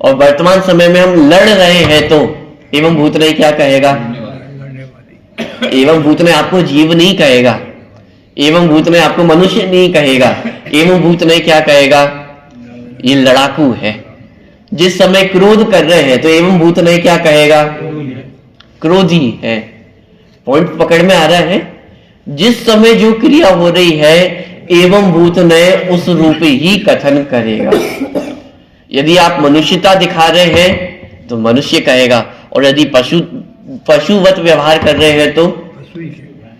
और वर्तमान समय में हम लड़ रहे हैं तो एवं भूतनय क्या कहेगा? एवं भूतनय आपको जीव नहीं कहेगा, एवं भूतनय आपको मनुष्य नहीं कहेगा। एवं भूतनय क्या कहेगा? ये लड़ाकू है। जिस समय क्रोध कर रहे हैं तो एवं भूतनय क्या कहेगा? क्रोधी है। पॉइंट पकड़ में आ रहा है? जिस समय जो क्रिया हो रही है एवं भूतनय उस रूप ही कथन करेगा। यदि आप मनुष्यता दिखा रहे हैं तो मनुष्य कहेगा, और यदि पशुवत व्यवहार कर रहे हैं तो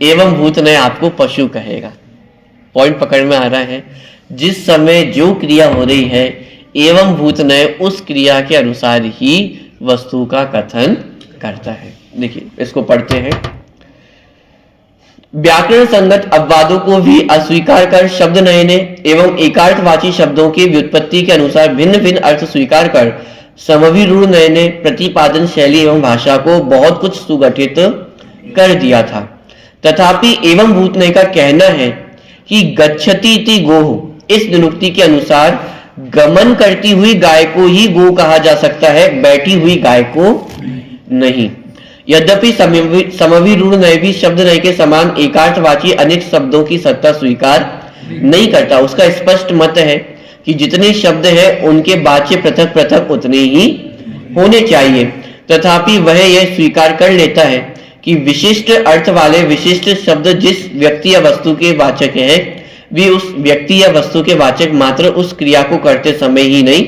एवं भूतनय आपको पशु कहेगा। पॉइंट पकड़ में आ रहा है? जिस समय जो क्रिया हो रही है एवं भूतनय उस क्रिया के अनुसार ही वस्तु का कथन करता है। देखिए इसको पढ़ते हैं। व्याकरण संगत अपवादों को भी अस्वीकार कर शब्द नयने एवं एकार्थवाची शब्दों की व्युत्पत्ति के अनुसार भिन्न भिन्न अर्थ स्वीकार कर समभिरूढ़ नयने प्रतिपादन शैली एवं भाषा को बहुत कुछ सुगठित कर दिया था। तथापि एवं भूतनय का कहना है कि गच्छति इति गोः इस निरुक्ति के अनुसार गमन करती हुई गाय को ही गो कहा जा सकता है, बैठी हुई गाय को नहीं। यद्यपि समभिरूढ़ नय भी शब्द नय के समान एकार्थवाची अनेक शब्दों की सत्ता स्वीकार नहीं करता। उसका स्पष्ट मत है कि जितने शब्द हैं उनके वाच्य पृथक पृथक उतने ही होने चाहिए। तथापि वह यह स्वीकार कर लेता है कि विशिष्ट अर्थ वाले विशिष्ट शब्द जिस व्यक्ति या वस्तु के वाचक हैं वे उस व्यक्ति या वस्तु के वाचक मात्र उस क्रिया को करते समय ही नहीं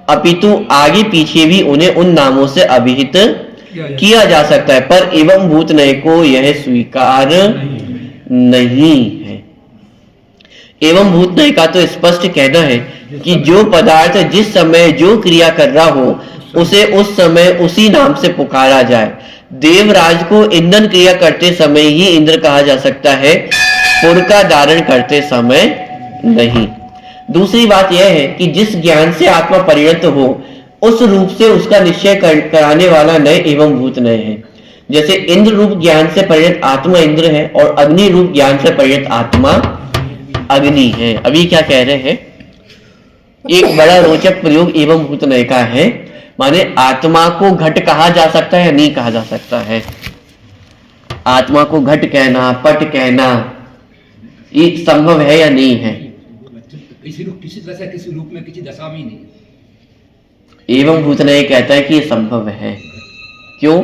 अपितु आगे पीछे भी उन्हें उन नामों से अभिहित किया जा सकता है, पर एवं भूत नय को यह स्वीकार नहीं है। एवं भूत नय का तो स्पष्ट कहना है कि जो पदार्थ जिस समय जो क्रिया कर रहा हो उसे उस समय उसी नाम से पुकारा जाए। देवराज को इंधन क्रिया करते समय ही इंद्र कहा जा सकता है, पुर का धारण करते समय नहीं। दूसरी बात यह है कि जिस ज्ञान से आत्मा परिणत हो उस रूप से उसका निश्चय कराने वाला नय एवं भूत नय है। जैसे इंद्र रूप ज्ञान से परिणत आत्मा इंद्र है और अग्नि रूप ज्ञान से परिणत आत्मा अग्नि है। अभी क्या कह रहे हैं, एक बड़ा रोचक प्रयोग एवं भूत नय का है, माने आत्मा को घट कहा जा सकता है या नहीं कहा जा सकता है। आत्मा को घट कहना, पट कहना, ये संभव है या नहीं है? किसी तरह से किसी रूप में किसी दशा में नहीं। एवं भूत नय कहता है कि ये संभव है। क्यों?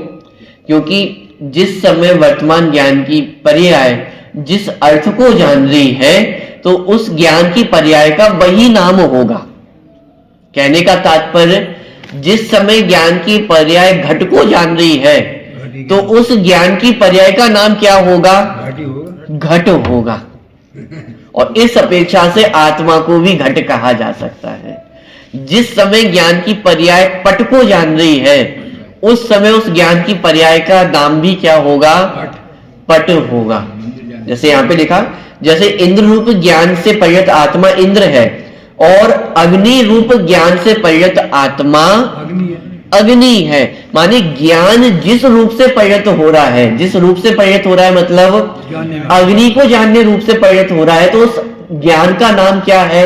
क्योंकि जिस समय वर्तमान ज्ञान की पर्याय जिस अर्थ को जान रही है तो उस ज्ञान की पर्याय का वही नाम होगा। कहने का तात्पर्य जिस समय ज्ञान की पर्याय घट को जान रही है तो उस ज्ञान की पर्याय का नाम क्या होगा? घट होगा। और इस अपेक्षा से आत्मा को भी घट कहा जा सकता है। जिस समय ज्ञान की पर्याय पट को जान रही है उस समय उस ज्ञान की पर्याय का नाम भी क्या होगा? पट होगा। जैसे यहाँ पे लिखा, जैसे इंद्र रूप ज्ञान से परिणत आत्मा इंद्र है और अग्नि रूप ज्ञान से परिणत आत्मा अग्नि है। माने ज्ञान जिस रूप से परिणत हो रहा है, जिस रूप से परिणत हो रहा है मतलब अग्नि को जानने रूप से परिणत हो रहा है, तो उस ज्ञान का नाम क्या है?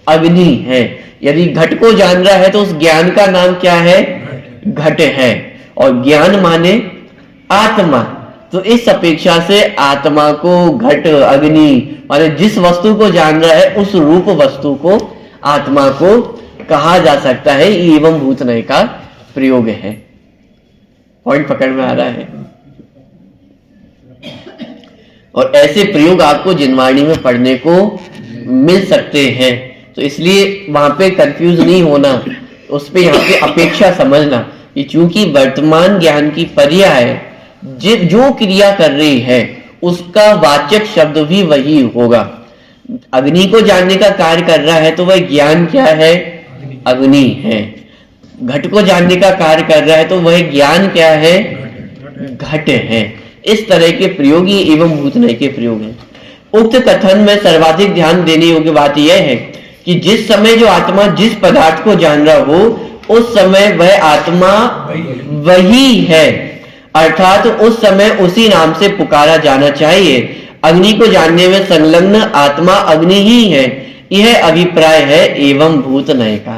अग्नि है। यदि घट को जान रहा है तो उस ज्ञान का नाम क्या है? घट है। और ज्ञान माने आत्मा, तो इस अपेक्षा से आत्मा को घट, अग्नि माने जिस वस्तु को जान रहा है उस रूप वस्तु को, आत्मा को कहा जा सकता है। एवं भूत नय का प्रयोग है। पॉइंट पकड़ में आ रहा है? और ऐसे प्रयोग आपको जिनवाणी में पढ़ने को मिल सकते हैं, तो इसलिए वहां पे कंफ्यूज नहीं होना, उस पे यहाँ पे अपेक्षा समझना कि चूंकि वर्तमान ज्ञान की पर्याय जो क्रिया कर रही है उसका वाचक शब्द भी वही होगा। अग्नि को जानने का कार्य कर रहा है तो वह ज्ञान क्या है? अग्नि है। घट को जानने का कार्य कर रहा है तो वह ज्ञान क्या है? घट है। इस तरह के प्रयोग ही एवं भूत नय के प्रयोग हैं। उक्त कथन में सर्वाधिक ध्यान देने योग्य बात यह है कि जिस समय जो आत्मा जिस पदार्थ को जान रहा हो उस समय वह आत्मा वही है, अर्थात उस समय उसी नाम से पुकारा जाना चाहिए। अग्नि को जानने में संलग्न आत्मा अग्नि ही है, यह अभिप्राय है एवं भूत नय का।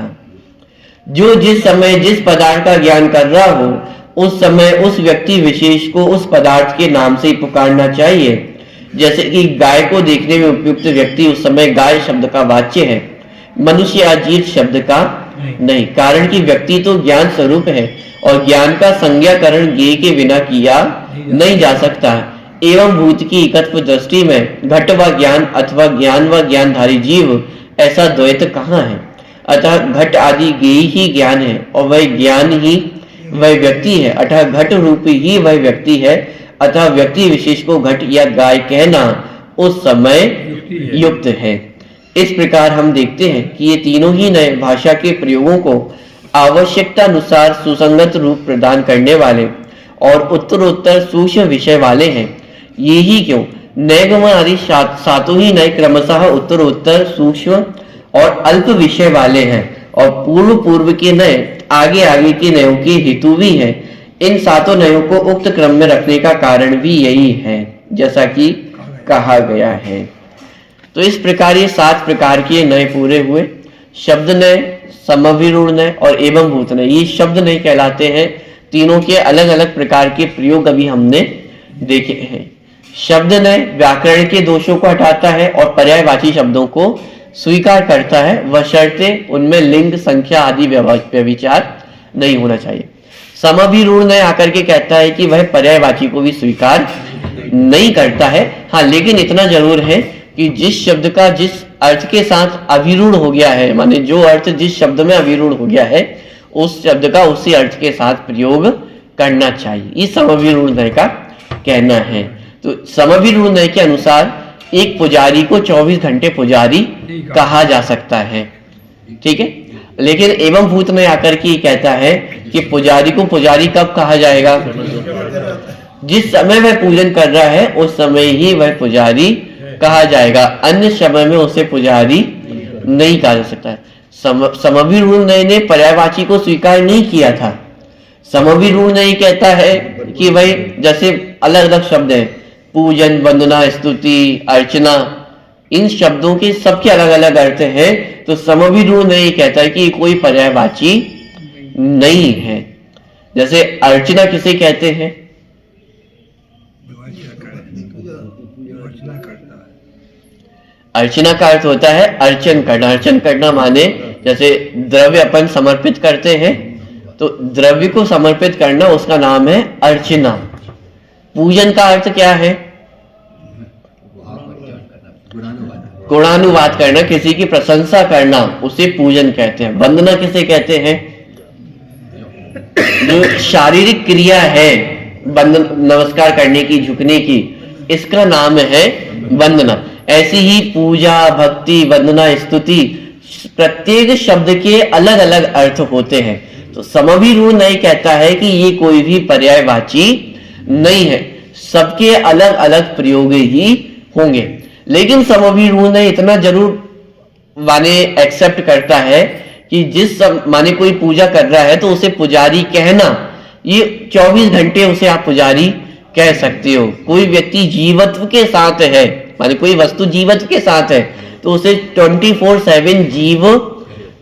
जो जिस समय जिस पदार्थ का ज्ञान कर रहा हो उस समय उस व्यक्ति विशेष को उस पदार्थ के नाम से ही पुकारना चाहिए। जैसे कि गाय को देखने में उपयुक्त व्यक्ति उस समय गाय शब्द का वाच्य है, मनुष्य या जीव शब्द का नहीं, कारण कि व्यक्ति तो ज्ञान स्वरूप है और ज्ञान का संज्ञाकरण ज्ञेय के बिना किया नहीं जा सकता। एवं भूत की एकत्व दृष्टि में घट व ज्ञान अथवा ज्ञान व ज्ञानधारी जीव ऐसा द्वैत कहाँ है? अतः घट आदि ज्ञेय ही ज्ञान है और वह ज्ञान ही वह व्यक्ति है, अतः घट रूप ही वह व्यक्ति है। अतः व्यक्ति विशेष को घट या गाय कहना उस समय युक्त है। इस प्रकार हम देखते हैं कि ये तीनों ही नए भाषा के प्रयोगों को आवश्यकता अनुसार सुसंगत रूप प्रदान करने वाले और उत्तरोत्तर सूक्ष्म विषय वाले हैं। ये ही क्यों नैगम आदि सातों ही नए क्रमशः उत्तरोत्तर सूक्ष्म और अल्प विषय वाले हैं और पूर्व के नए आगे के नयों के हेतु भी है। इन सातों नयों को उक्त क्रम में रखने का कारण भी यही है, जैसा कि कहा गया है। तो इस प्रकार ये 7 प्रकार के नए पूरे हुए। शब्द नए, समभिरूढ़ नए और एवं भूत नए, ये शब्द नए कहलाते हैं। तीनों के अलग अलग प्रकार के प्रयोग अभी हमने देखे हैं। शब्द नए व्याकरण के दोषों को हटाता है और पर्यायवाची शब्दों को स्वीकार करता है, बशर्ते उनमें लिंग, संख्या आदि व्यभिचार नहीं होना चाहिए। समाभिरूढ़ नय आकर के कहता है कि वह पर्यायवाची को भी स्वीकार नहीं करता है। हाँ, लेकिन इतना जरूर है कि जिस शब्द का जिस अर्थ के साथ अभिरूढ़ हो गया है, माने जो अर्थ जिस शब्द में अभिरूढ़ हो गया है, उस शब्द का उसी अर्थ के साथ प्रयोग करना चाहिए, ये समाभिरूढ़ नय का कहना है। तो समाभिरूढ़ नय के अनुसार एक पुजारी को 24 घंटे पुजारी कहा जा सकता है, ठीक है। लेकिन एवं भूत में आकर के कहता है कि पुजारी को पुजारी कब कहा जाएगा? जिस समय वह पूजन कर रहा है उस समय ही वह पुजारी कहा जाएगा, अन्य समय में उसे पुजारी नहीं कहा जा सकता है। समाभिरूढ़ नय ने पर्यायवाची को स्वीकार नहीं किया था। समाभिरूढ़ नय कहता है कि भाई जैसे अलग अलग शब्द हैं, पूजन, वंदना, स्तुति, अर्चना, इन शब्दों के सबके अलग अलग अर्थ हैं। तो समाभिरूढ़ नय कहता है कि कोई पर्यायवाची नहीं है। जैसे अर्चना किसे कहते हैं? अर्चना का अर्थ होता है अर्चन करना। अर्चन करना माने जैसे द्रव्य अपन समर्पित करते हैं, तो द्रव्य को समर्पित करना उसका नाम है अर्चना। पूजन का अर्थ क्या है? गुणानुवाद करना, किसी की प्रशंसा करना, उसे पूजन कहते हैं। वंदना किसे कहते हैं? जो शारीरिक क्रिया है वंदन, नमस्कार करने की, झुकने की, इसका नाम है वंदना। ऐसी ही पूजा, भक्ति, वंदना, स्तुति, प्रत्येक शब्द के अलग अलग अर्थ होते हैं। तो समाभिरूढ़ नय कहता है कि ये कोई भी पर्यायवाची नहीं है, सबके अलग अलग प्रयोग ही होंगे। लेकिन समाभिरूढ़ नय इतना जरूर माने एक्सेप्ट करता है कि जिस माने कोई पूजा कर रहा है तो उसे पुजारी कहना, ये 24 घंटे उसे आप पुजारी कह सकते हो। कोई व्यक्ति जीवत्व के साथ है, माने कोई वस्तु जीवत्व के साथ है, तो उसे 24/7 जीव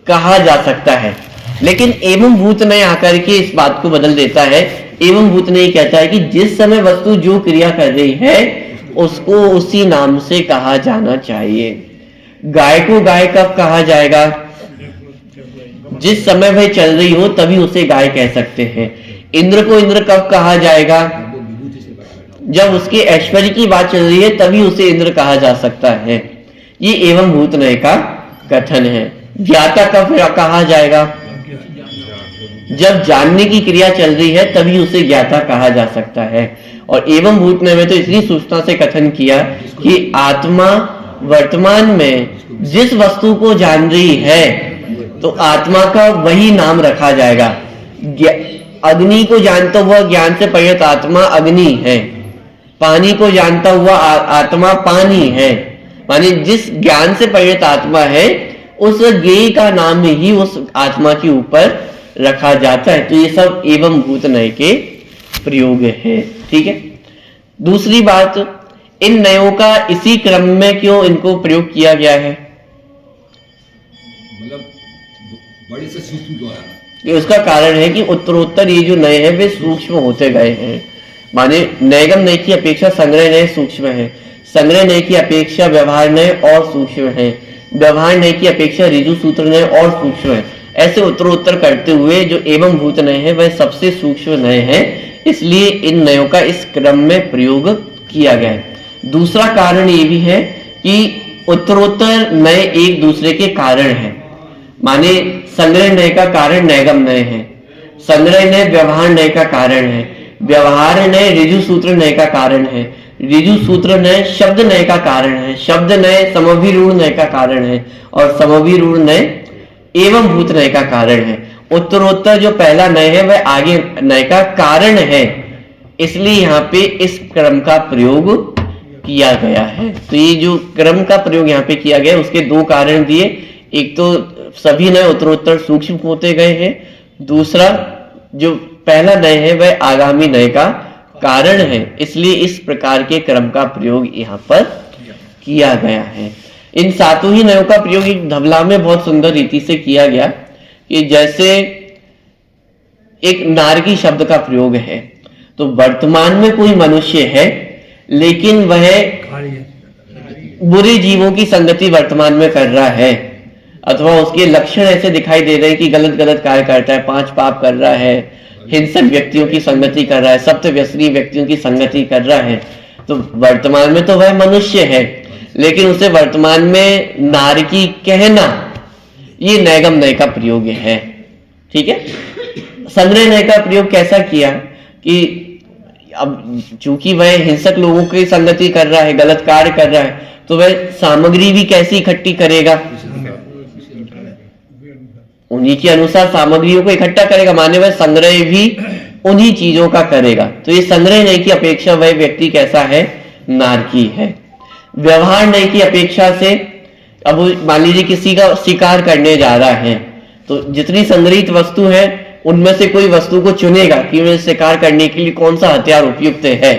कहा जा सकता है। लेकिन एवं भूत नय आकर के इस बात को बदल देता है। एवं भूत नय कहता है कि जिस समय वस्तु जो क्रिया कर रही है उसको उसी नाम से कहा जाना चाहिए। गाय को गाय कब कहा जाएगा? जिस समय वह चल रही हो तभी उसे गाय कह सकते हैं। इंद्र को इंद्र कब कहा जाएगा? जब उसके ऐश्वर्य की बात चल रही है तभी उसे इंद्र कहा जा सकता है। ये एवं भूत नय का कथन है। ज्ञाता कब कहा जाएगा? जब जानने की क्रिया चल रही है तभी उसे ज्ञाता कहा जा सकता है। और एवं भूत नय में तो इतनी सूचना से कथन किया कि आत्मा वर्तमान में जिस वस्तु को जान रही है तो आत्मा का वही नाम रखा जाएगा। अग्नि को जानता हुआ ज्ञान से परिणत आत्मा अग्नि है, पानी को जानता हुआ आत्मा पानी है। माने जिस ज्ञान से परिणत आत्मा है उस ज्ञेय का नाम ही उस आत्मा के ऊपर रखा जाता है। तो ये सब एवं भूत नय के प्रयोग है, ठीक है। दूसरी बात, इन नयों का इसी क्रम में क्यों इनको प्रयोग किया गया है? मतलब बड़े से सूक्ष्म द्वारा, ये उसका कारण है कि उत्तरोत्तर ये जो नय है वे सूक्ष्म होते गए हैं। माने नयगम नय की अपेक्षा संग्रह नय सूक्ष्म है, संग्रह नय की अपेक्षा व्यवहार नय और सूक्ष्म है, व्यवहार नय की अपेक्षा ऋजु सूत्र नय और सूक्ष्म है। ऐसे उत्तरोत्तर करते हुए जो एवं भूत नय है वह सबसे सूक्ष्म नय है, इसलिए इन नयों का इस क्रम में प्रयोग किया गया है। दूसरा कारण ये भी है कि उत्तरोत्तर नय एक दूसरे के कारण है। माने संग्रह नय का कारण नयगम नय है, संग्रह नय व्यवहार नय का कारण है, व्यवहार नय ऋजु सूत्र नय का कारण है, ऋजु सूत्र नय शब्द नय का कारण है, शब्द नय समाभिरूढ़ नय का कारण है, और समाभिरूढ़ नय एवं भूत नय का कारण है। उत्तरोत्तर जो पहला नय है वह आगे नय का कारण है, इसलिए यहाँ पे इस क्रम का प्रयोग किया गया है। तो ये जो क्रम का प्रयोग यहाँ पे किया गया उसके दो कारण दिए, एक तो सभी नय उत्तरोत्तर सूक्ष्म होते गए हैं, दूसरा जो पहला नय है वह आगामी नय का कारण है, इसलिए इस प्रकार के क्रम का प्रयोग यहाँ पर किया गया है। इन सातों ही नयों का प्रयोग एक धवला में बहुत सुंदर रीति से किया गया कि जैसे एक नारकी शब्द का प्रयोग है, तो वर्तमान में कोई मनुष्य है लेकिन वह बुरे जीवों की संगति वर्तमान में कर रहा है, अथवा उसके लक्षण ऐसे दिखाई दे रहे हैं कि गलत गलत कार्य करता है, 5 पाप कर रहा है, हिंसक व्यक्तियों की संगति कर रहा है, सप्त व्यसनी व्यक्तियों की संगति कर रहा है, तो वर्तमान में तो वह मनुष्य है, लेकिन उसे वर्तमान में नारकी कहना, ये नैगम नय का प्रयोग है। ठीक है। संग्रह नय का प्रयोग कैसा किया कि अब चूंकि वह हिंसक लोगों की संगति कर रहा है, गलत कार्य कर रहा है, तो वह सामग्री भी कैसी इकट्ठी करेगा, उन्हीं के अनुसार सामग्रियों को इकट्ठा करेगा, माने वह संग्रह भी उन्हीं चीजों का करेगा। तो ये संग्रह नय की अपेक्षा वह व्यक्ति कैसा है, नारकी है। व्यवहार नय की अपेक्षा से, अब मान लीजिए किसी का शिकार करने जा रहा है, तो जितनी संग्रहित वस्तु है उनमें से कोई वस्तु को चुनेगा कि मैं शिकार करने के लिए कौन सा हथियार उपयुक्त है।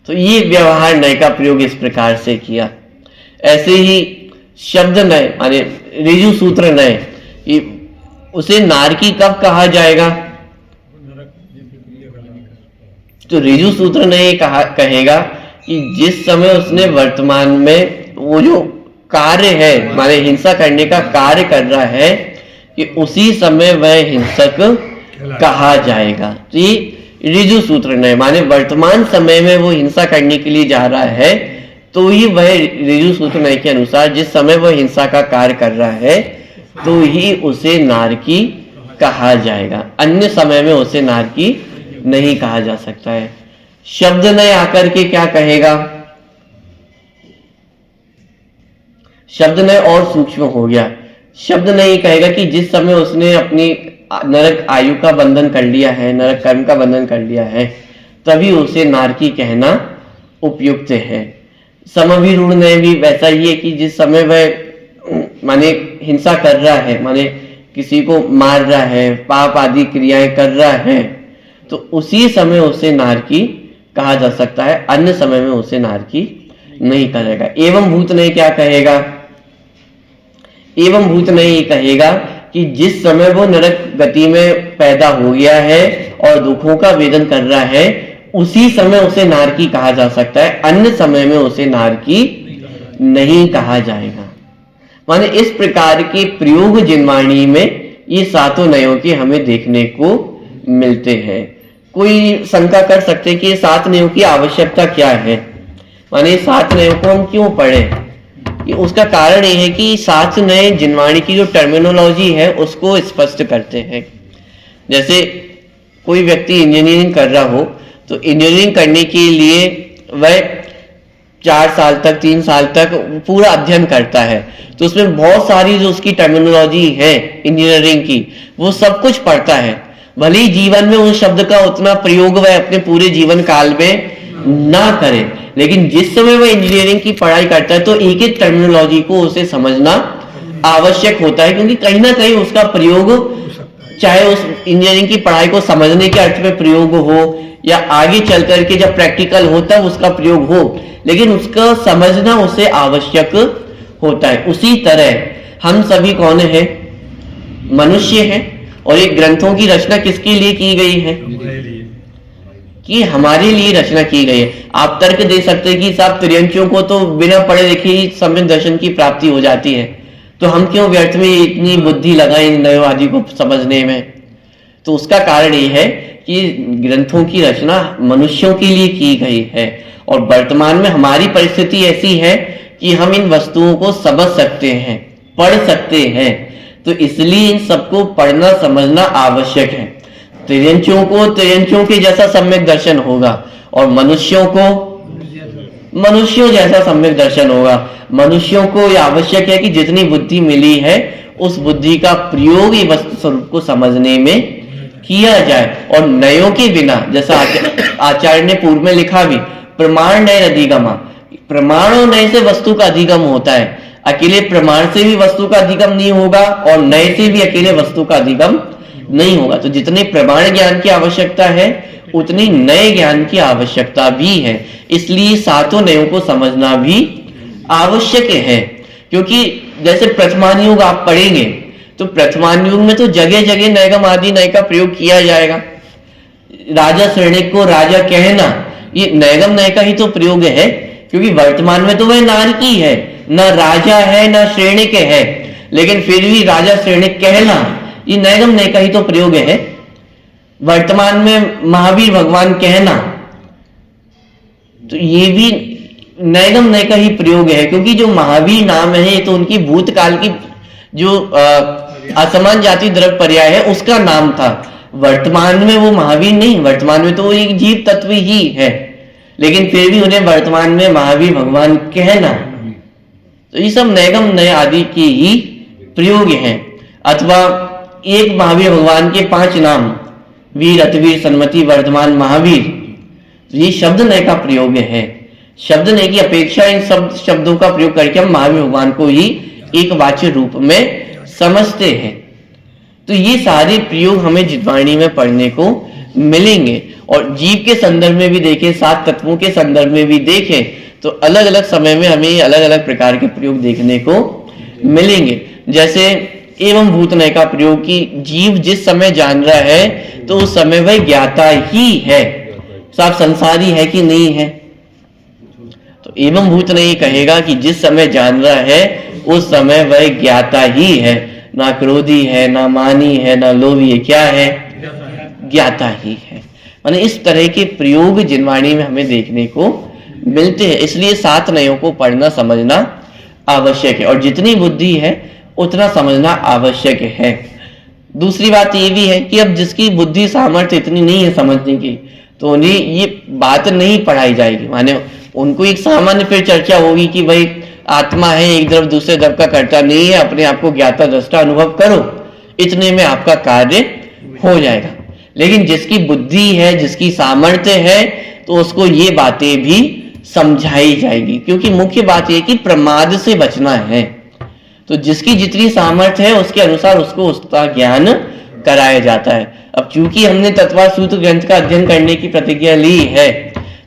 तो ये व्यवहार नय का प्रयोग इस प्रकार से किया। ऐसे ही शब्द नय माने ऋजु सूत्र नय, उसे नारकी कब कहा जाएगा, तो ऋजु सूत्र नय कहेगा कि जिस समय उसने वर्तमान में वो जो कार्य है माने हिंसा करने का कार्य कर रहा है, कि उसी समय वह हिंसक कहा जाएगा। तो ये ऋजु सूत्र नय माने वर्तमान समय में वो हिंसा करने के लिए जा रहा है, तो ही वह ऋजु सूत्र नय के अनुसार जिस समय वह हिंसा का कार्य कर रहा है तो ही उसे नारकी कहा जाएगा, अन्य समय में उसे नारकी नहीं कहा जा सकता है। शब्द नय आकर के क्या कहेगा, शब्द नय और सूक्ष्म हो गया। शब्द नय कहेगा कि जिस समय उसने अपनी नरक आयु का बंधन कर लिया है, नरक कर्म का बंधन कर लिया है, तभी उसे नारकी कहना उपयुक्त है। समभिरूढ़ नय भी वैसा ही है कि जिस समय वह माने हिंसा कर रहा है, माने किसी को मार रहा है, पाप आदि क्रियाएं कर रहा है, तो उसी समय उसे नारकी कहा जा सकता है, अन्य समय में उसे नारकी नहीं कहेगा। एवं भूत नय क्या कहेगा, एवं भूत नय कहेगा कि जिस समय वो नरक गति में पैदा हो गया है और दुखों का वेदन कर रहा है, उसी समय उसे नारकी कहा जा सकता है, अन्य समय में उसे नारकी नहीं कहा जाएगा। माने इस प्रकार के प्रयोग जिनवाणी में ये सातों नयों के हमें देखने को मिलते हैं। कोई शंका कर सकते कि ये सात नयों की आवश्यकता क्या है, माने सात नयों को हम क्यों पढ़े। उसका कारण ये है कि सात नए जिनवाणी की जो टर्मिनोलॉजी है उसको स्पष्ट करते हैं। जैसे कोई व्यक्ति इंजीनियरिंग कर रहा हो, तो इंजीनियरिंग करने के लिए वह 4 साल तक 3 साल तक पूरा अध्ययन करता है, तो उसमें बहुत सारी जो उसकी टर्मिनोलॉजी है इंजीनियरिंग की, वो सब कुछ पढ़ता है। भले ही जीवन में उस शब्द का उतना प्रयोग वह अपने पूरे जीवन काल में ना करे, लेकिन जिस समय वह इंजीनियरिंग की पढ़ाई करता है तो एक एक टर्मिनोलॉजी को उसे समझना आवश्यक होता है, क्योंकि कहीं ना कहीं उसका प्रयोग, चाहे उस इंजीनियरिंग की पढ़ाई को समझने के अर्थ में प्रयोग हो या आगे चल करके जब प्रैक्टिकल होता है उसका प्रयोग हो, लेकिन उसका समझना उसे आवश्यक होता है। उसी तरह हम सभी कौन है, मनुष्य हैं, और ये ग्रंथों की रचना किसके लिए की गई है, कि हमारे लिए रचना की गई है। आप तर्क दे सकते हैं कि साहब त्रियंचियों को तो बिना पढ़े लिखे ही सम्यक दर्शन की प्राप्ति हो जाती है, तो हम क्यों व्यर्थ में इतनी बुद्धि लगाएं इन नयोवादी को समझने में। तो उसका कारण ये है कि ग्रंथों की रचना मनुष्यों के लिए की गई है, और वर्तमान में हमारी परिस्थिति ऐसी है कि हम इन वस्तुओं को समझ सकते हैं, पढ़ सकते हैं, तो इसलिए इन सबको पढ़ना समझना आवश्यक है। त्रियंचियों को त्रियंचियों के जैसा सम्यक दर्शन होगा, और मनुष्यों को मनुष्यों जैसा सम्यक दर्शन होगा। मनुष्यों को यह आवश्यक है कि जितनी बुद्धि मिली है उस बुद्धि का प्रयोग इस वस्तु स्वरूप को समझने में किया जाए, और नयों के बिना, जैसा आचार्य ने पूर्व में लिखा भी, प्रमाण नय अधिगमा, प्रमाण और नय से वस्तु का अधिगम होता है, अकेले प्रमाण से भी वस्तु का अधिगम नहीं होगा और नय से भी अकेले वस्तु का अधिगम नहीं होगा। तो जितने प्रमाण ज्ञान की आवश्यकता है उतनी नए ज्ञान की आवश्यकता भी है, इसलिए सातों नयों को समझना भी आवश्यक है। क्योंकि जैसे प्रथमान युग आप पढ़ेंगे तो प्रथमान युग में तो जगह जगह नैगम आदि नय का प्रयोग किया जाएगा। राजा श्रेणिक को राजा कहना, ये नैगम नय का ही तो प्रयोग है, क्योंकि वर्तमान में तो वह नारकी है, न राजा है न श्रेणिक है, लेकिन फिर भी राजा श्रेणिक कहना, ये नैगम नय का ही तो प्रयोग है। वर्तमान में महावीर भगवान कहना, तो ये भी नैगम नय का ही प्रयोग है, क्योंकि जो महावीर नाम है तो उनकी भूतकाल की जो असमान जाति द्रव्य पर्याय है उसका नाम था। वर्तमान में वो महावीर नहीं, वर्तमान में तो वो एक जीव तत्व ही है, लेकिन फिर भी उन्हें वर्तमान में महावीर भगवान कहना, तो ये सब नैगम नय आदि के ही प्रयोग हैं। अथवा एक महावीर भगवान के 5 नाम, वीर, अतिवीर, सन्मति, वर्धमान, महावीर, तो ये शब्द नय का प्रयोग है। शब्द नय की अपेक्षा इन सब शब्दों का प्रयोग करके हम महावीर भगवान को ही एक वाच्य रूप में समझते हैं। तो ये सारे प्रयोग हमें जितवाणी में पढ़ने को मिलेंगे। और जीव के संदर्भ में भी देखें, 7 तत्वों के संदर्भ में भी देखें, तो अलग अलग समय में हमें अलग अलग प्रकार के प्रयोग देखने को मिलेंगे। जैसे एवं भूत नय का प्रयोग कि जीव जिस समय जान रहा है तो उस समय वह ज्ञाता ही है, साफ संसारी है कि नहीं है। तो एवं भूत नय कहेगा कि जिस समय जान रहा है उस समय वह ज्ञाता ही है, ना क्रोधी है, ना मानी है, ना लोभी है, क्या है? ज्ञाता ही है। माने इस तरह के प्रयोग जिनवाणी में हमें देखने को मिलते हैं। इसलिए 7 नयों को पढ़ना समझना आवश्यक है, और जितनी बुद्धि है उतना समझना आवश्यक है। दूसरी बात ये भी है कि अब जिसकी बुद्धि सामर्थ्य इतनी नहीं है समझने की, तो उन्हें ये बात नहीं पढ़ाई जाएगी। माने उनको एक सामान्य फिर चर्चा होगी कि भाई आत्मा है, एक द्रव दूसरे द्रव का करता नहीं है, अपने आप को ज्ञाता दृष्टा अनुभव करो, इतने में आपका कार्य हो जाएगा। लेकिन जिसकी बुद्धि है, जिसकी सामर्थ्य है, तो उसको ये बातें भी समझाई जाएगी, क्योंकि मुख्य बात यह कि प्रमाद से बचना है। तो जिसकी जितनी सामर्थ्य है उसके अनुसार उसको उसका ज्ञान कराया जाता है। अब चूंकि हमने तत्वा सूत्र ग्रंथ का अध्ययन करने की प्रतिज्ञा ली है,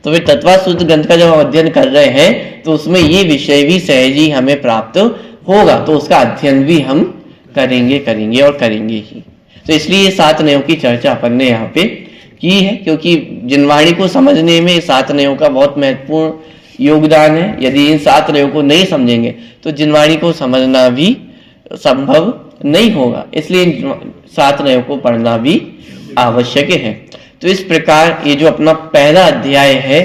तो वे तत्वा सूत्र ग्रंथ का जब हम अध्ययन कर रहे हैं तो उसमें ये विषय भी सहज ही हमें प्राप्त होगा, तो उसका अध्ययन भी हम करेंगे और करेंगे ही। तो इसलिए ये 7 नयों की चर्चा अपन ने यहाँ पे की है, क्योंकि जिनवाणी को समझने में 7 नयों का बहुत महत्वपूर्ण योगदान है। यदि इन 7 नयों को नहीं समझेंगे तो जिनवाणी को समझना भी संभव नहीं होगा। इसलिए इन 7 नयों को पढ़ना भी आवश्यक है। तो इस प्रकार ये जो अपना पहला अध्याय है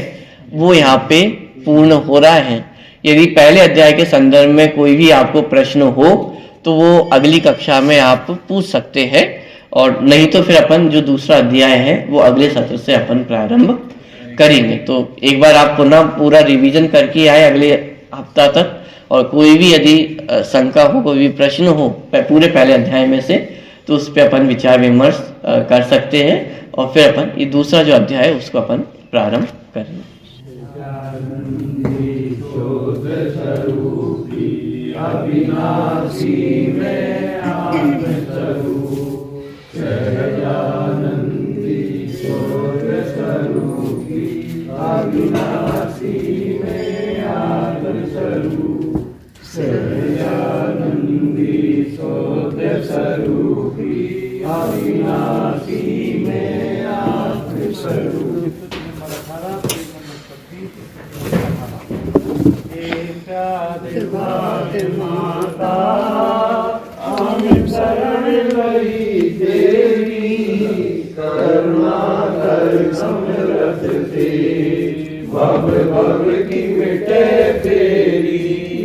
वो यहाँ पे पूर्ण हो रहा है। यदि पहले अध्याय के संदर्भ में कोई भी आपको प्रश्न हो तो वो अगली कक्षा में आप पूछ सकते हैं, और नहीं तो फिर अपन जो दूसरा अध्याय है वो अगले सत्र से अपन प्रारंभ करेंगे। तो एक बार आप पुनः पूरा रिवीजन करके आए अगले हफ्ता तक, और कोई भी यदि शंका हो, कोई भी प्रश्न हो पूरे पहले अध्याय में से, तो उस पर अपन विचार विमर्श कर सकते हैं, और फिर अपन ये दूसरा जो अध्याय है उसको अपन प्रारंभ करेंगे।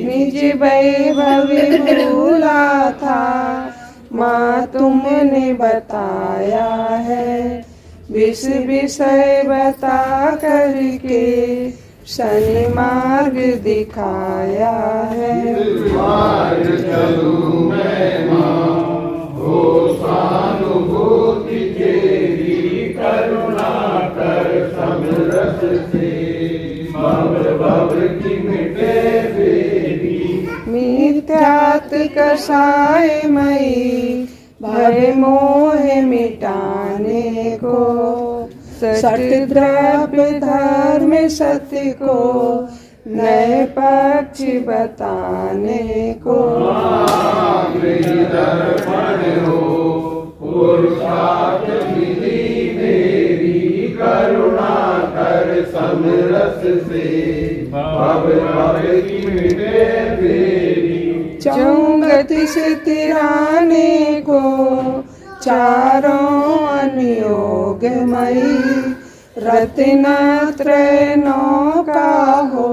निज वैभव भूला था, माँ तुमने बताया है, विषय बता करके सन्मार्ग दिखाया है। मार्ग चलूं मैं माँ, हो सानुभूति तेरी, करुणा कर समरस से, भव की मिटे फेरी। मिथ्यात कसाय मई, भय मोह मिटाने को, सत्य द्रव्य धर्म सत्य को, नए पक्ष बताने को। दर्पण हो पुरुषार्थ विधि मेरी, करुणा कर समरस से, भव की मिटे फेरी। चौगति से तिराने को, चारों अनुयोगमयी रत्नत्रय नौका हो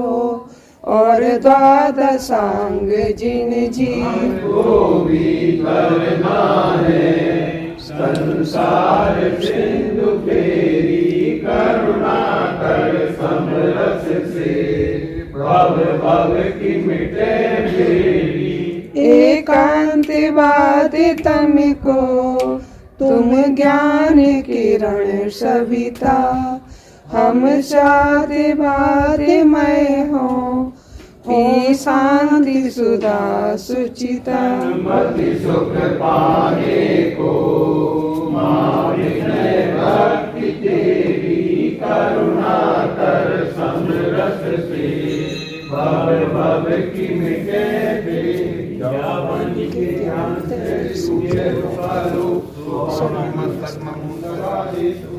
और द्वादशांग जिन जी को भी करना है संसार सिंधु फेरी करुणा कर समरस से भव भव की मिटे बेड़ी एकांत बाधितम को तुम ज्ञान किरण सविता हम शादी बारी मैं हो शांति सुधा सुचिता मति सुख पाने को मानिने भक्ति तेरी करुणा कर समरस से भव भव की मिटे बेड़ी जावन के ध्यान से सूर्य फलो सोमन कर्म मुंडरादि